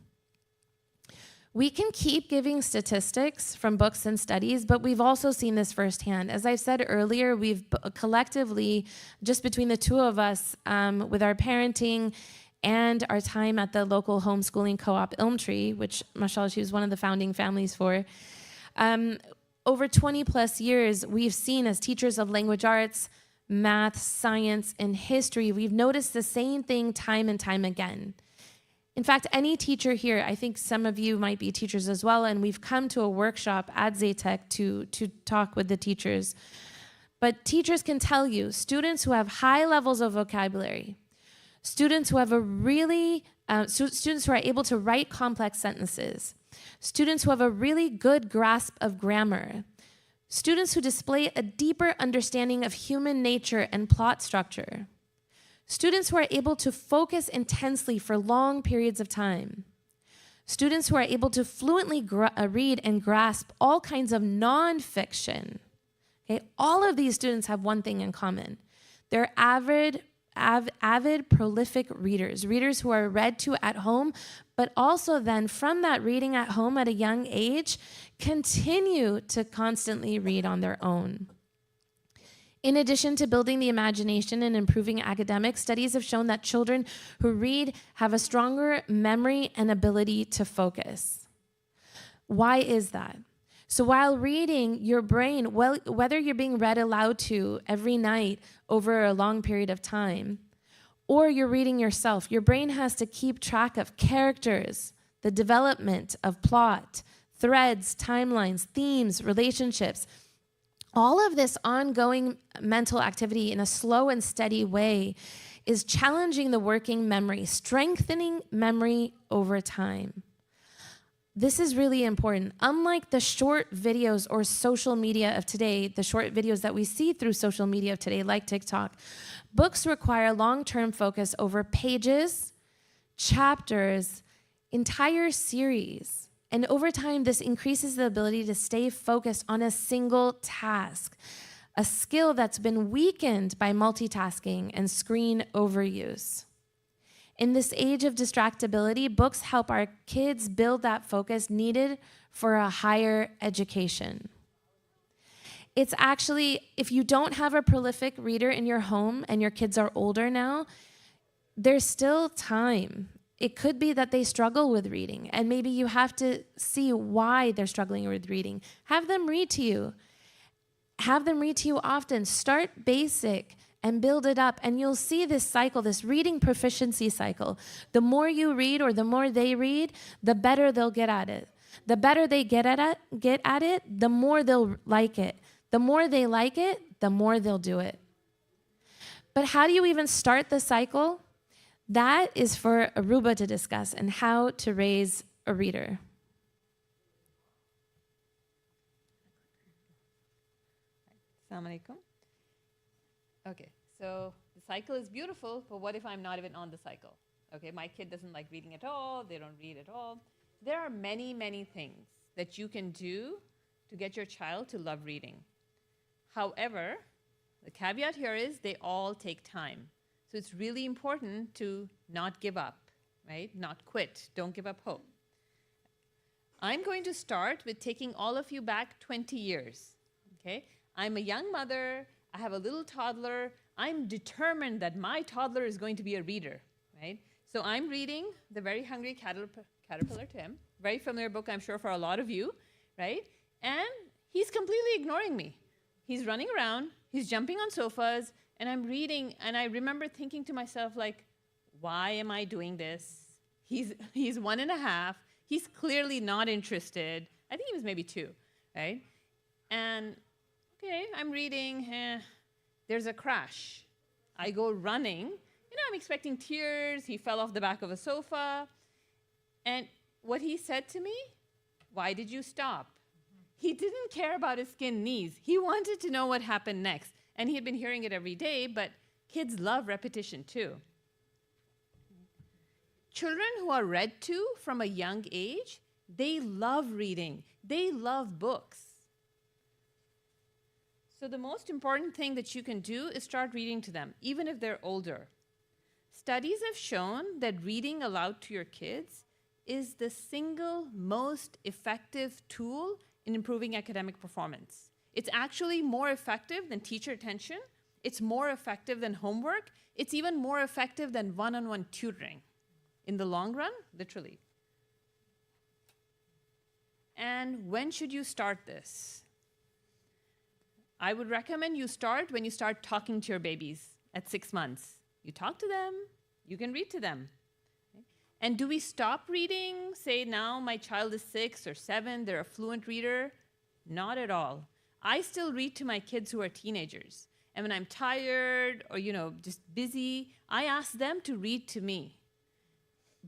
We can keep giving statistics from books and studies, but we've also seen this firsthand. As I said earlier, we've collectively, just between the two of us, with our parenting and our time at the local homeschooling co-op Ilmtree, which, mashallah, she was one of the founding families for, over 20 plus years, we've seen as teachers of language arts, math, science, and history, we've noticed the same thing time and time again. In fact, any teacher here, I think some of you might be teachers as well, and we've come to a workshop at Zaytech to talk with the teachers. But teachers can tell you, students who have high levels of vocabulary, students who have students who are able to write complex sentences, students who have a really good grasp of grammar, students who display a deeper understanding of human nature and plot structure, students who are able to focus intensely for long periods of time, students who are able to fluently read and grasp all kinds of nonfiction. Okay? All of these students have one thing in common. They're avid, prolific readers who are read to at home, but also then from that reading at home at a young age, continue to constantly read on their own. In addition to building the imagination and improving academics, studies have shown that children who read have a stronger memory and ability to focus. Why is that? So while reading, your brain, whether you're being read aloud to every night over a long period of time, or you're reading yourself, your brain has to keep track of characters, the development of plot, threads, timelines, themes, relationships. All of this ongoing mental activity in a slow and steady way is challenging the working memory, strengthening memory over time. This is really important. Unlike the short videos or social media of today, the short videos that we see through social media of today, like TikTok, books require long-term focus over pages, chapters, entire series. And over time, this increases the ability to stay focused on a single task, a skill that's been weakened by multitasking and screen overuse. In this age of distractibility, books help our kids build that focus needed for a higher education. It's actually, if you don't have a prolific reader in your home and your kids are older now, there's still time. It could be that they struggle with reading, and maybe you have to see why they're struggling with reading. Have them read to you. Have them read to you often. Start basic and build it up, and you'll see this cycle, this reading proficiency cycle. The more you read or the more they read, the better they'll get at it. The better they get at it, the more they'll like it. The more they like it, the more they'll do it. But how do you even start the cycle? That is for Aruba to discuss and how to raise a reader. Assalamu alaikum. Okay, so the cycle is beautiful, but what if I'm not even on the cycle? Okay, my kid doesn't like reading at all, they don't read at all. There are many, many things that you can do to get your child to love reading. However, the caveat here is they all take time. So it's really important to not give up, right? Not quit, don't give up hope. I'm going to start with taking all of you back 20 years, okay? I'm a young mother, I have a little toddler, I'm determined that my toddler is going to be a reader, right? So I'm reading The Very Hungry Caterpillar Tim, very familiar book I'm sure for a lot of you, right? And he's completely ignoring me. He's running around, he's jumping on sofas, and I'm reading, and I remember thinking to myself, like, why am I doing this? He's 1.5, he's clearly not interested. I think he was maybe 2, right? And okay, I'm reading, there's a crash. I go running, I'm expecting tears, he fell off the back of a sofa. And what he said to me, why did you stop? He didn't care about his skinned knees. He wanted to know what happened next. And he had been hearing it every day, but kids love repetition too. Children who are read to from a young age, they love reading. They love books. So the most important thing that you can do is start reading to them, even if they're older. Studies have shown that reading aloud to your kids is the single most effective tool in improving academic performance. It's actually more effective than teacher attention. It's more effective than homework. It's even more effective than one-on-one tutoring in the long run, literally. And when should you start this? I would recommend you start when you start talking to your babies at 6 months. You talk to them, you can read to them. Okay? And do we stop reading? Say now my child is 6 or 7, they're a fluent reader? Not at all. I still read to my kids who are teenagers. And when I'm tired or, just busy, I ask them to read to me.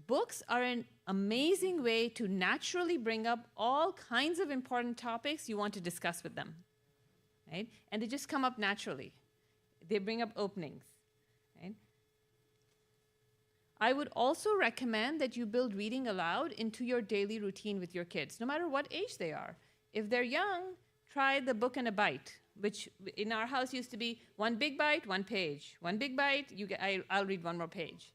Books are an amazing way to naturally bring up all kinds of important topics you want to discuss with them, right? And they just come up naturally. They bring up openings, right? I would also recommend that you build reading aloud into your daily routine with your kids, no matter what age they are. If they're young, try the book and a bite, which in our house used to be 1 big bite, 1 page. 1 big bite, I'll read 1 more page.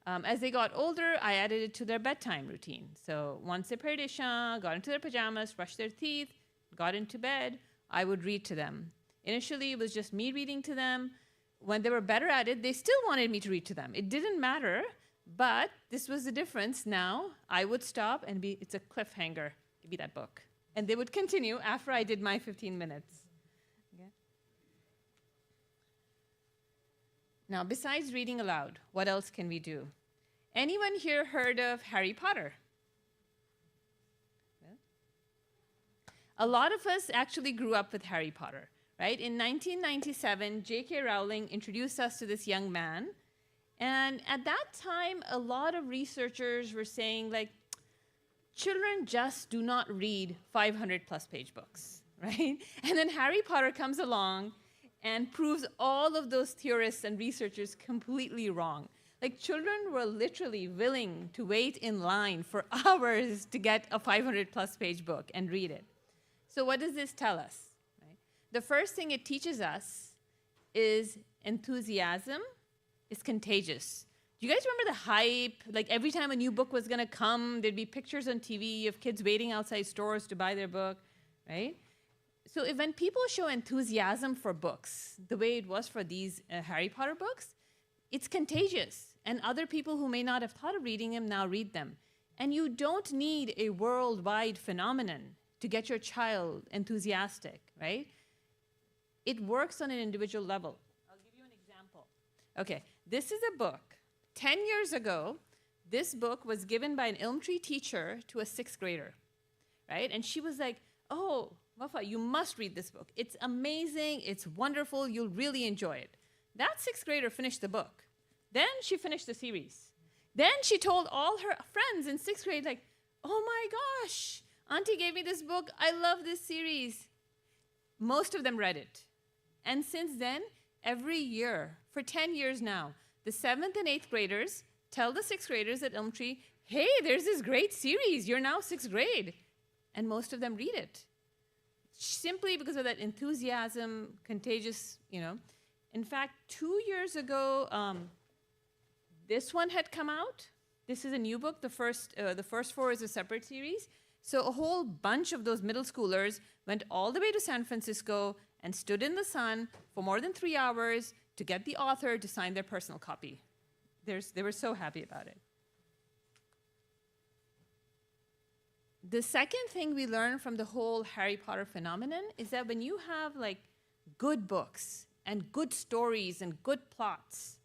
As they got older, I added it to their bedtime routine. So once they prayed Isha, got into their pajamas, brushed their teeth, got into bed, I would read to them. Initially, it was just me reading to them. When they were better at it, they still wanted me to read to them. It didn't matter, but this was the difference. Now, I would stop and it's a cliffhanger. Give me that book. And they would continue after I did my 15 minutes. Okay. Now, besides reading aloud, what else can we do? Anyone here heard of Harry Potter? A lot of us actually grew up with Harry Potter, right? In 1997, J.K. Rowling introduced us to this young man. And at that time, a lot of researchers were saying, like, children just do not read 500-plus page books, right? And then Harry Potter comes along and proves all of those theorists and researchers completely wrong. Like, children were literally willing to wait in line for hours to get a 500-plus page book and read it. So what does this tell us? Right? The first thing it teaches us is enthusiasm is contagious. Do you guys remember the hype? Like, every time a new book was going to come, there'd be pictures on TV of kids waiting outside stores to buy their book, right? So when people show enthusiasm for books, the way it was for these Harry Potter books, it's contagious. And other people who may not have thought of reading them now read them. And you don't need a worldwide phenomenon to get your child enthusiastic, right? It works on an individual level. I'll give you an example. Okay, this is a book. 10 years ago, this book was given by an Ilmtree teacher to a 6th grader, right? And she was like, oh, Wafa, you must read this book. It's amazing, it's wonderful, you'll really enjoy it. That 6th grader finished the book. Then she finished the series. Then she told all her friends in 6th grade, like, oh my gosh, Auntie gave me this book. I love this series. Most of them read it. And since then, every year, for 10 years now, the 7th and 8th graders tell the 6th graders at Elm Tree, hey, there's this great series. You're now 6th grade. And most of them read it. Simply because of that enthusiasm, contagious, In fact, 2 years ago, this one had come out. This is a new book. The first 4 is a separate series. So a whole bunch of those middle schoolers went all the way to San Francisco and stood in the sun for more than 3 hours to get the author to sign their personal copy. They were so happy about it. The second thing we learned from the whole Harry Potter phenomenon is that when you have good books and good stories and good plots,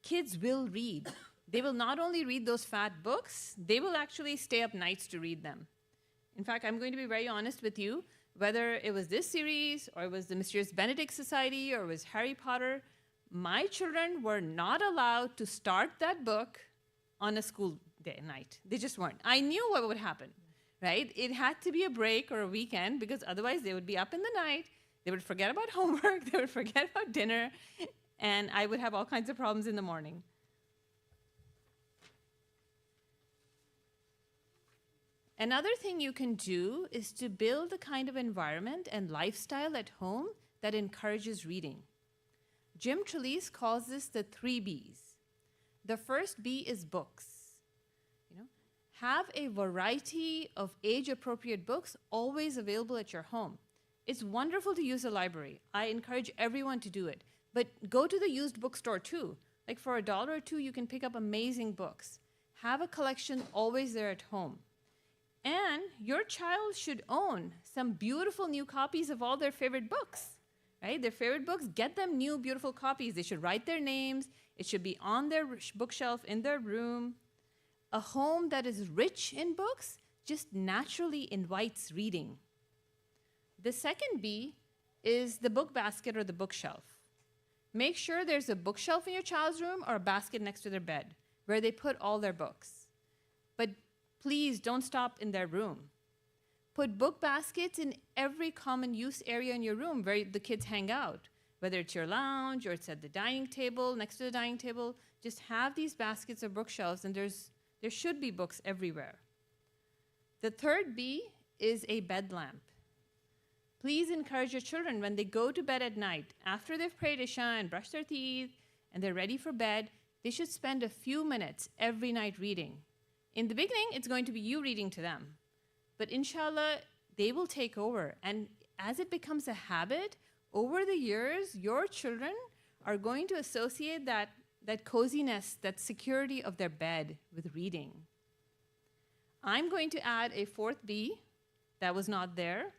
kids will read. They will not only read those fat books, they will actually stay up nights to read them. In fact, I'm going to be very honest with you, whether it was this series or it was the Mysterious Benedict Society or it was Harry Potter, my children were not allowed to start that book on a school day night. They just weren't. I knew what would happen, right? It had to be a break or a weekend because otherwise they would be up in the night, they would forget about homework, they would forget about dinner, and I would have all kinds of problems in the morning. Another thing you can do is to build a kind of environment and lifestyle at home that encourages reading. Jim Trelease calls this the 3 Bs. The first B is books. Have a variety of age-appropriate books always available at your home. It's wonderful to use a library. I encourage everyone to do it. But go to the used bookstore too. Like for $1 or $2, you can pick up amazing books. Have a collection always there at home. And your child should own some beautiful new copies of all their favorite books, right? Their favorite books, get them new, beautiful copies. They should write their names. It should be on their bookshelf in their room. A home that is rich in books just naturally invites reading. The second B is the book basket or the bookshelf. Make sure there's a bookshelf in your child's room or a basket next to their bed where they put all their books. But please don't stop in their room. Put book baskets in every common use area in your room where the kids hang out, whether it's your lounge or it's at the dining table, next to the dining table. Just have these baskets or bookshelves, and there should be books everywhere. The third B is a bed lamp. Please encourage your children when they go to bed at night, after they've prayed Isha and brushed their teeth and they're ready for bed, they should spend a few minutes every night reading. In the beginning, it's going to be you reading to them. But inshallah, they will take over. And as it becomes a habit, over the years, your children are going to associate that coziness, that security of their bed with reading. I'm going to add a 4th B that was not there,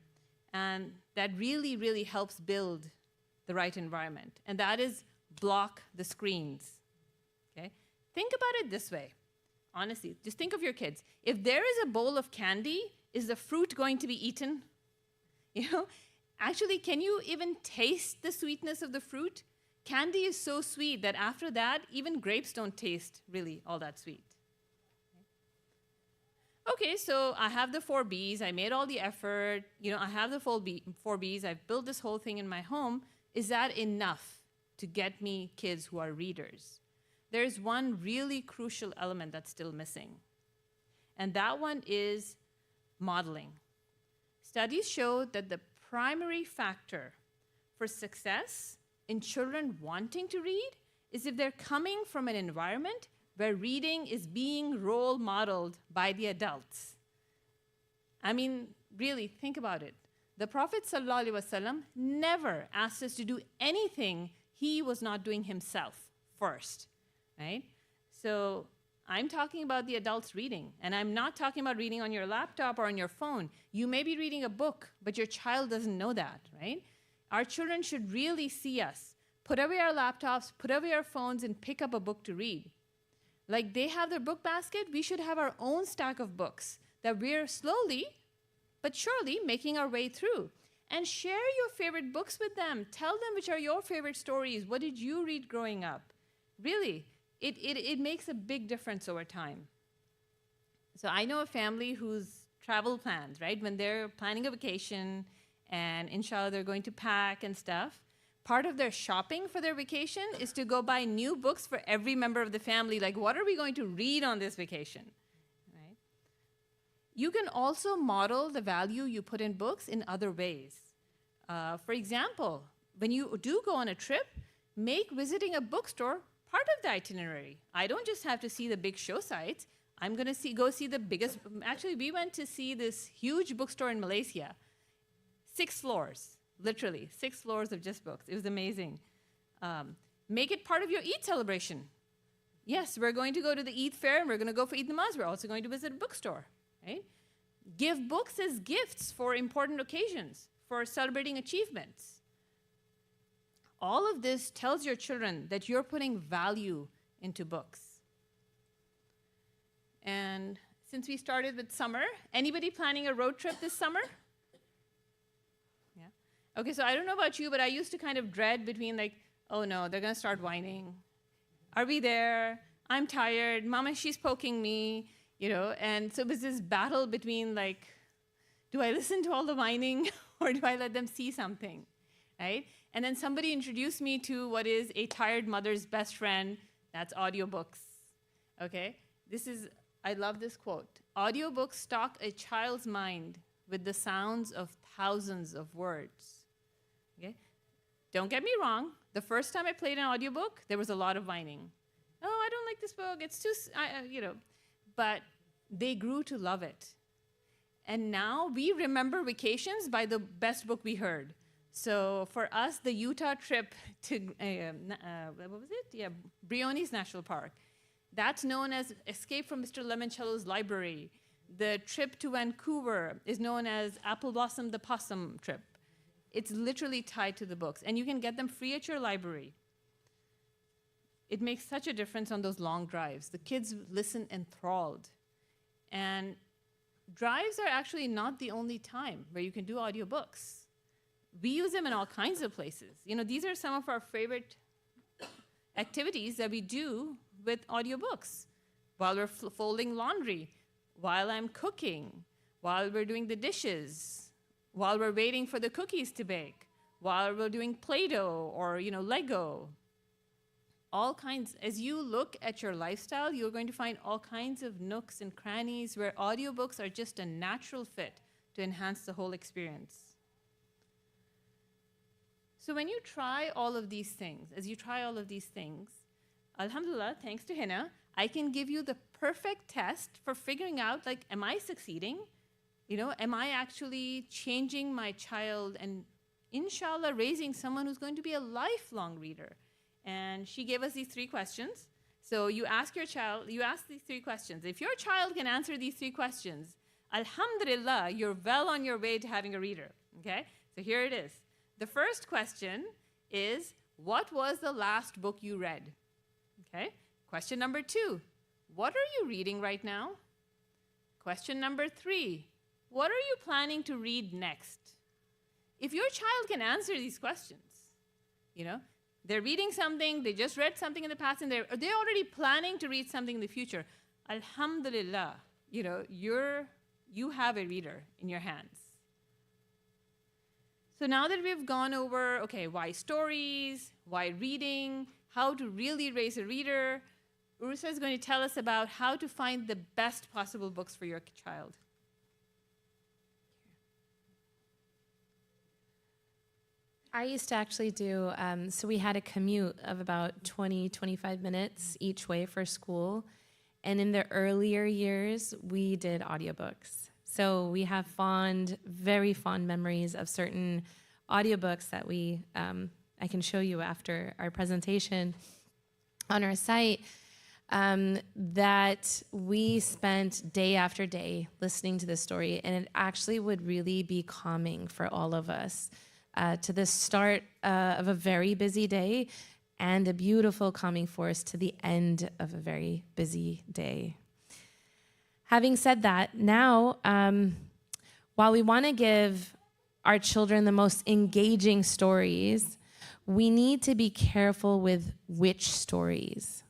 and that really, really helps build the right environment. And that is block the screens. Okay? Think about it this way. Honestly, just think of your kids. If there is a bowl of candy, is the fruit going to be eaten? Actually, can you even taste the sweetness of the fruit? Candy is so sweet that after that, even grapes don't taste really all that sweet. Okay, so I have the 4 Bs. I made all the effort. I have the 4 Bs. I've built this whole thing in my home. Is that enough to get me kids who are readers? There's one really crucial element that's still missing, and that one is modeling. Studies show that the primary factor for success in children wanting to read is if they're coming from an environment where reading is being role modeled by the adults. I mean, really, think about it. The Prophet ﷺ never asked us to do anything he was not doing himself first. Right? So I'm talking about the adults reading, and I'm not talking about reading on your laptop or on your phone. You may be reading a book, but your child doesn't know that, right? Our children should really see us. Put away our laptops, put away our phones, and pick up a book to read. Like they have their book basket, we should have our own stack of books that we're slowly but surely making our way through. And share your favorite books with them. Tell them which are your favorite stories. What did you read growing up? Really, it makes a big difference over time. So I know a family whose travel plans, right, when they're planning a vacation and inshallah they're going to pack and stuff, part of their shopping for their vacation is to go buy new books for every member of the family. Like, what are we going to read on this vacation? Right? You can also model the value you put in books in other ways. For example, when you do go on a trip, make visiting a bookstore part of the itinerary. I don't just have to see the big show sites. I'm going to go see the biggest. Actually, we went to see this huge bookstore in Malaysia. 6 floors, literally 6 floors of just books. It was amazing. Make it part of your Eid celebration. Yes, we're going to go to the Eid fair and we're going to go for Eid Namaz. We're also going to visit a bookstore, right? Give books as gifts for important occasions, for celebrating achievements. All of this tells your children that you're putting value into books. And since we started with summer, anybody planning a road trip this summer? Yeah. Okay, so I don't know about you, but I used to kind of dread between like, oh no, they're gonna start whining. Are we there? I'm tired. Mama, she's poking me, you know? And so it was this battle between like, do I listen to all the whining or do I let them see something, right? And then somebody introduced me to what is a tired mother's best friend. That's audiobooks, okay? I love this quote. Audiobooks stock a child's mind with the sounds of thousands of words, okay? Don't get me wrong. The first time I played an audiobook, there was a lot of whining. Oh, I don't like this book. It's too, you know. But they grew to love it. And now we remember vacations by the best book we heard. So for us, the Utah trip to, what was it? Yeah, Briones National Park. That's known as Escape from Mr. Lemoncello's Library. The trip to Vancouver is known as Apple Blossom the Possum trip. It's literally tied to the books, and you can get them free at your library. It makes such a difference on those long drives. The kids listen enthralled. And drives are actually not the only time where you can do audiobooks. We use them in all kinds of places. You know, these are some of our favorite activities that we do with audiobooks. While we're folding laundry, while I'm cooking, while we're doing the dishes, while we're waiting for the cookies to bake, while we're doing Play-Doh or, you know, Lego. All kinds. As you look at your lifestyle, you're going to find all kinds of nooks and crannies where audiobooks are just a natural fit to enhance the whole experience. So when you try all of these things, alhamdulillah, thanks to Hina, I can give you the perfect test for figuring out, like, am I succeeding? You know, am I actually changing my child and inshallah raising someone who's going to be a lifelong reader? And she gave us these 3 questions. So you ask your child, you ask these 3 questions. If your child can answer these 3 questions, alhamdulillah, you're well on your way to having a reader, okay? So here it is. The first question is, what was the last book you read? Okay. Question number 2, what are you reading right now? Question number 3, what are you planning to read next? If your child can answer these questions, you know, they're reading something, they just read something in the past, and they're already planning to read something in the future. Alhamdulillah, you know, you have a reader in your hands. So now that we've gone over, okay, why stories, why reading, how to really raise a reader, Ursa is going to tell us about how to find the best possible books for your child. I used to actually do, so we had a commute of about 20, 25 minutes each way for school. And in the earlier years, we did audiobooks. So we have very fond memories of certain audiobooks that I can show you after our presentation on our site, that we spent day after day listening to this story, and it actually would really be calming for all of us to the start of a very busy day and a beautiful calming force to the end of a very busy day. Having said that, now, while we want to give our children the most engaging stories, we need to be careful with which stories.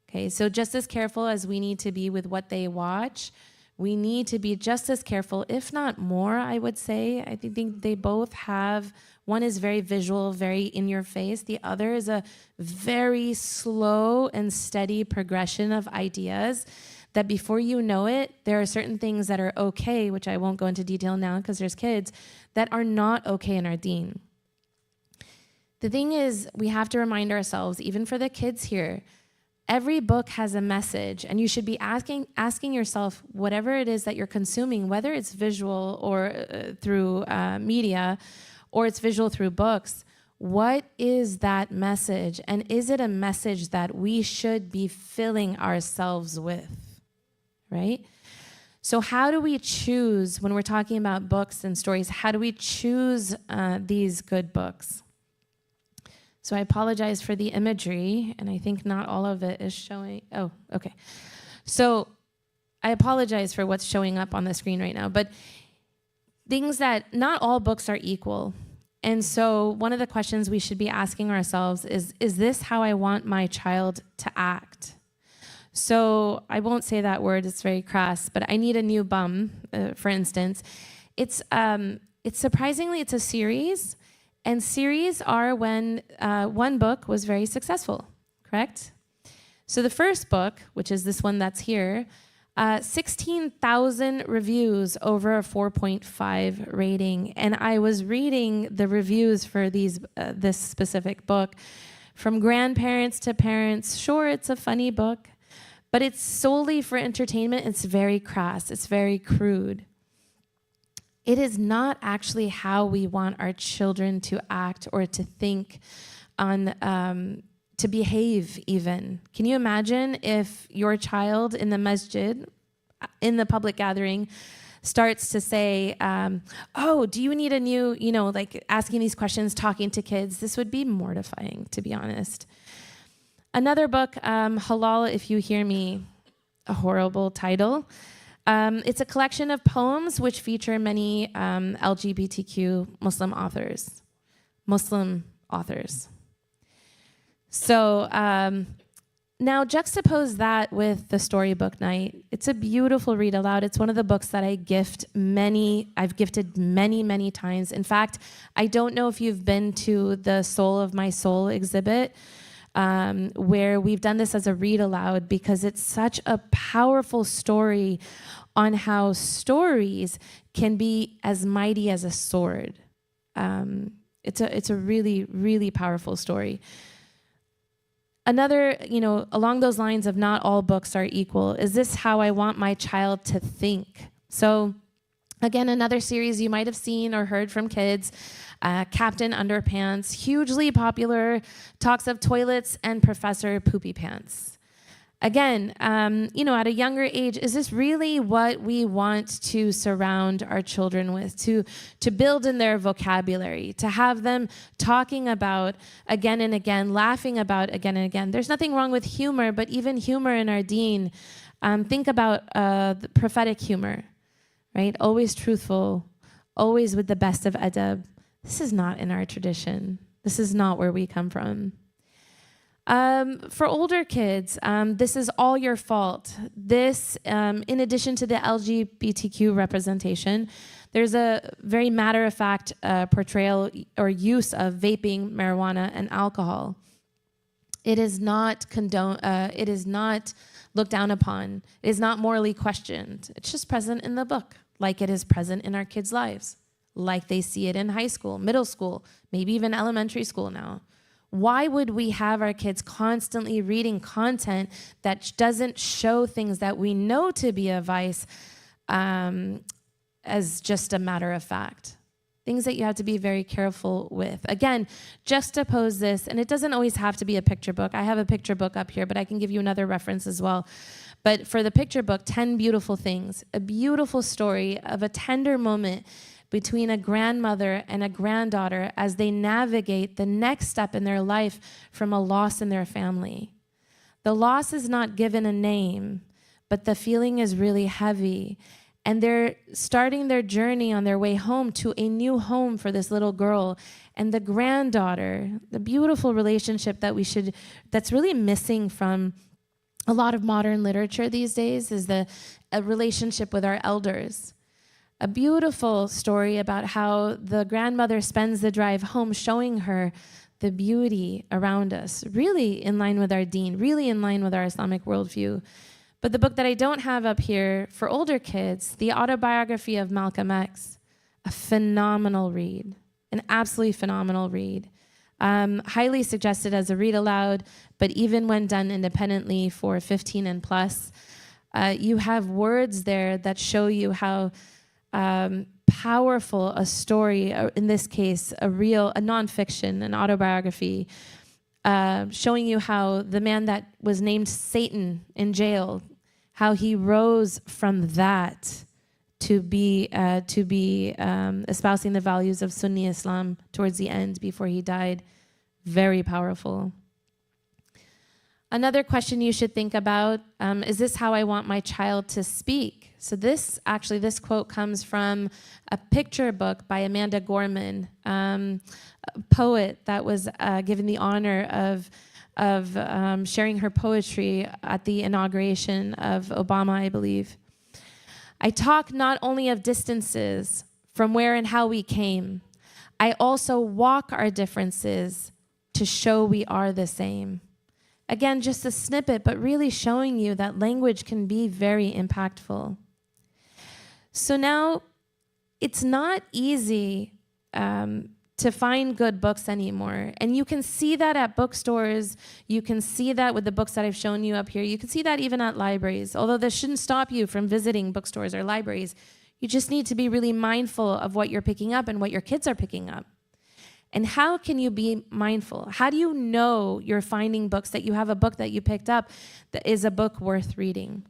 Okay, so just as careful as we need to be with what they watch, we need to be just as careful, if not more, I would say. I think they both have, one is very visual, very in your face. The other is a very slow and steady progression of ideas that before you know it, there are certain things that are okay, which I won't go into detail now because there's kids, that are not okay in our deen. The thing is, we have to remind ourselves, even for the kids here, every book has a message, and you should be asking yourself, whatever it is that you're consuming, whether it's visual or through media, or it's visual through books, what is that message? And is it a message that we should be filling ourselves with, right? So how do we choose, when we're talking about books and stories, how do we choose these good books? So I apologize for the imagery, and I think not all of it is showing. Oh, okay. So I apologize for what's showing up on the screen right now, but things that not all books are equal. And so one of the questions we should be asking ourselves is this how I want my child to act? So I won't say that word, it's very crass, but I Need a New Bum, for instance. It's surprisingly, it's a series. And series are when one book was very successful, correct? So the first book, which is this one that's here, 16,000 reviews over a 4.5 rating. And I was reading the reviews for this specific book from grandparents to parents. Sure, it's a funny book, but it's solely for entertainment. It's very crass. It's very crude. It is not actually how we want our children to act or to think, to behave even. Can you imagine if your child in the masjid, in the public gathering, starts to say, oh, do you need a new, like asking these questions, talking to kids? This would be mortifying, to be honest. Another book, Halal, If You Hear Me, a horrible title. It's a collection of poems which feature many LGBTQ Muslim authors. So now juxtapose that with the Storybook Night. It's a beautiful read aloud. It's one of the books that I've gifted many, many times. In fact, I don't know if you've been to the Soul of My Soul exhibit, where we've done this as a read aloud because it's such a powerful story on how stories can be as mighty as a sword. It's a really, really powerful story. Another, along those lines of not all books are equal, is this how I want my child to think? So again, another series you might have seen or heard from kids, Captain Underpants, hugely popular, talks of toilets and Professor Poopy Pants. Again, at a younger age, is this really what we want to surround our children with, to build in their vocabulary, to have them talking about again and again, laughing about again and again? There's nothing wrong with humor, but even humor in our deen, think about the prophetic humor, right? Always truthful, always with the best of adab. This is not in our tradition. This is not where we come from. For older kids, this is all your fault. This, in addition to the LGBTQ representation, there's a very matter-of-fact portrayal or use of vaping, marijuana, and alcohol. It is not it is not looked down upon. It is not morally questioned. It's just present in the book, like it is present in our kids' lives, like they see it in high school, middle school, maybe even elementary school now. Why would we have our kids constantly reading content that doesn't show things that we know to be a vice as just a matter of fact? Things that you have to be very careful with. Again, juxtapose this, and it doesn't always have to be a picture book. I have a picture book up here, but I can give you another reference as well. But for the picture book, 10 Beautiful Things, a beautiful story of a tender moment between a grandmother and a granddaughter as they navigate the next step in their life from a loss in their family. The loss is not given a name, but the feeling is really heavy. And they're starting their journey on their way home to a new home for this little girl. And the granddaughter, the beautiful relationship that's really missing from a lot of modern literature these days is a relationship with our elders. A beautiful story about how the grandmother spends the drive home showing her the beauty around us, really in line with our deen, really in line with our Islamic worldview. But the book that I don't have up here for older kids, The Autobiography of Malcolm X, a phenomenal read, an absolutely phenomenal read. Highly suggested as a read aloud, but even when done independently for 15 and plus, you have words there that show you how powerful a story, in this case, a nonfiction, an autobiography, showing you how the man that was named Satan in jail, how he rose from that to be espousing the values of Sunni Islam towards the end before he died. Very powerful. Another question you should think about, is this how I want my child to speak? So this quote comes from a picture book by Amanda Gorman, a poet that was given the honor of sharing her poetry at the inauguration of Obama, I believe. I talk not only of distances from where and how we came, I also walk our differences to show we are the same. Again, just a snippet, but really showing you that language can be very impactful. So now, it's not easy to find good books anymore. And you can see that at bookstores. You can see that with the books that I've shown you up here. You can see that even at libraries. Although this shouldn't stop you from visiting bookstores or libraries, you just need to be really mindful of what you're picking up and what your kids are picking up. And how can you be mindful? How do you know you're finding books, that you have a book that you picked up that is a book worth reading?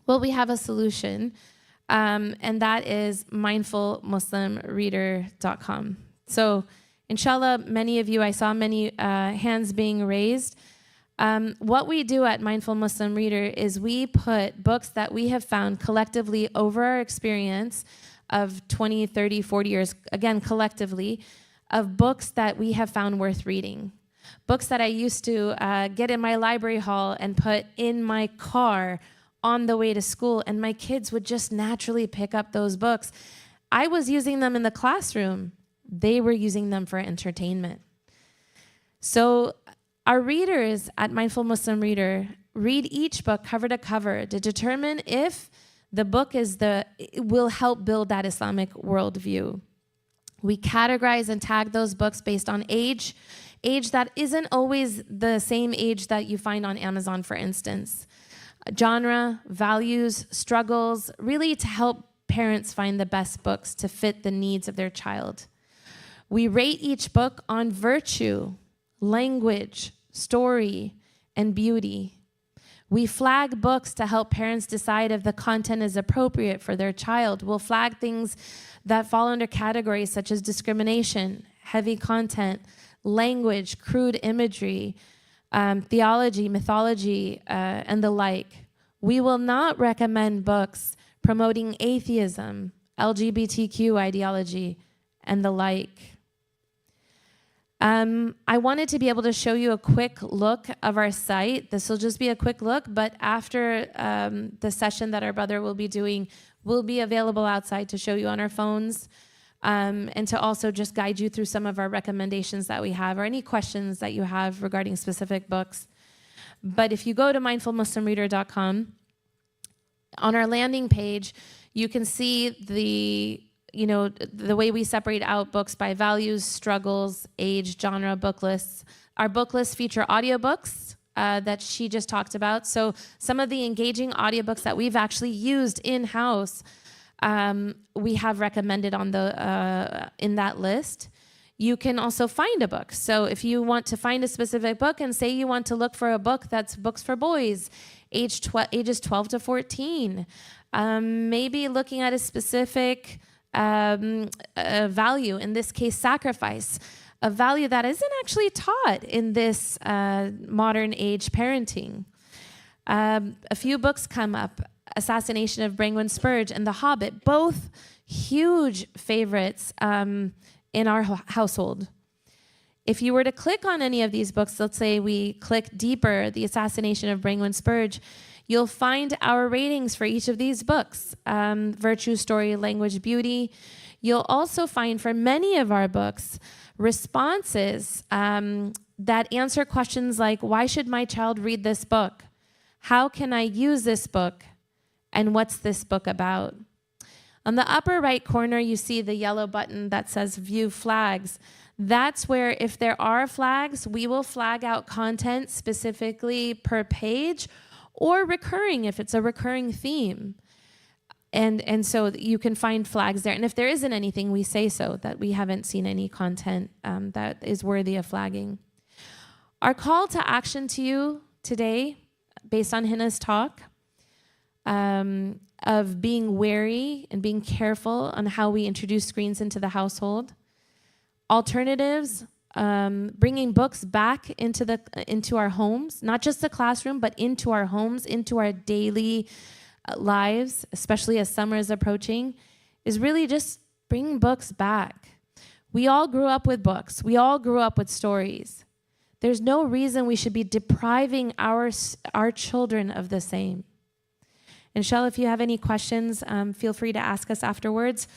Well, we have a solution, and that is mindfulmuslimreader.com. So, inshallah, many of you, I saw many hands being raised. What we do at Mindful Muslim Reader is we put books that we have found collectively over our experience of 20, 30, 40 years, again, collectively, of books that we have found worth reading. Books that I used to get in my library hall and put in my car on the way to school, and my kids would just naturally pick up those books. I was using them in the classroom. They were using them for entertainment. So our readers at Mindful Muslim Reader read each book cover to cover to determine if the book will help build that Islamic worldview. We categorize and tag those books based on age that isn't always the same age that you find on Amazon, for instance. Genre, values, struggles, really to help parents find the best books to fit the needs of their child. We rate each book on virtue, language, story, and beauty. We flag books to help parents decide if the content is appropriate for their child. We'll flag things that fall under categories such as discrimination, heavy content, language, crude imagery, theology, mythology, and the like. We will not recommend books promoting atheism, LGBTQ ideology, and the like. I wanted to be able to show you a quick look of our site. This will just be a quick look, but after the session that our brother will be doing, will be available outside to show you on our phones, and to also just guide you through some of our recommendations that we have or any questions that you have regarding specific books. But if you go to mindfulmuslimreader.com, on our landing page, you can see the way we separate out books by values, struggles, age, genre, book lists. Our book lists feature audiobooks that she just talked about. So some of the engaging audiobooks that we've actually used in-house, we have recommended on in that list. You can also find a book. So if you want to find a specific book and say you want to look for a book that's books for boys, ages 12 to 14, maybe looking at a specific value, in this case, sacrifice, a value that isn't actually taught in this modern age parenting. A few books come up, Assassination of Brangwen Spurge and The Hobbit, both huge favorites in our household. If you were to click on any of these books, let's say we click deeper, The Assassination of Brainwin Spurge, you'll find our ratings for each of these books, Virtue, Story, Language, Beauty. You'll also find for many of our books responses that answer questions like, why should my child read this book? How can I use this book? And what's this book about? On the upper right corner, you see the yellow button that says View Flags. That's where if there are flags, we will flag out content specifically per page or recurring if it's a recurring theme. And so you can find flags there. And if there isn't anything, we say so, that we haven't seen any content that is worthy of flagging. Our call to action to you today, based on Hina's talk, of being wary and being careful on how we introduce screens into the household. Alternatives, bringing books back into our homes, not just the classroom, but into our homes, into our daily lives, especially as summer is approaching, is really just bringing books back. We all grew up with books. We all grew up with stories. There's no reason we should be depriving our children of the same. Inshallah, if you have any questions, feel free to ask us afterwards.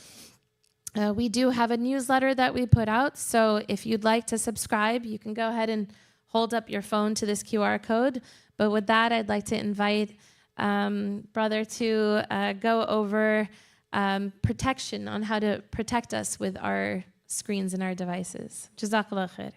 We do have a newsletter that we put out, so if you'd like to subscribe, you can go ahead and hold up your phone to this QR code. But with that, I'd like to invite Brother to go over protection, on how to protect us with our screens and our devices. Jazakallah khair.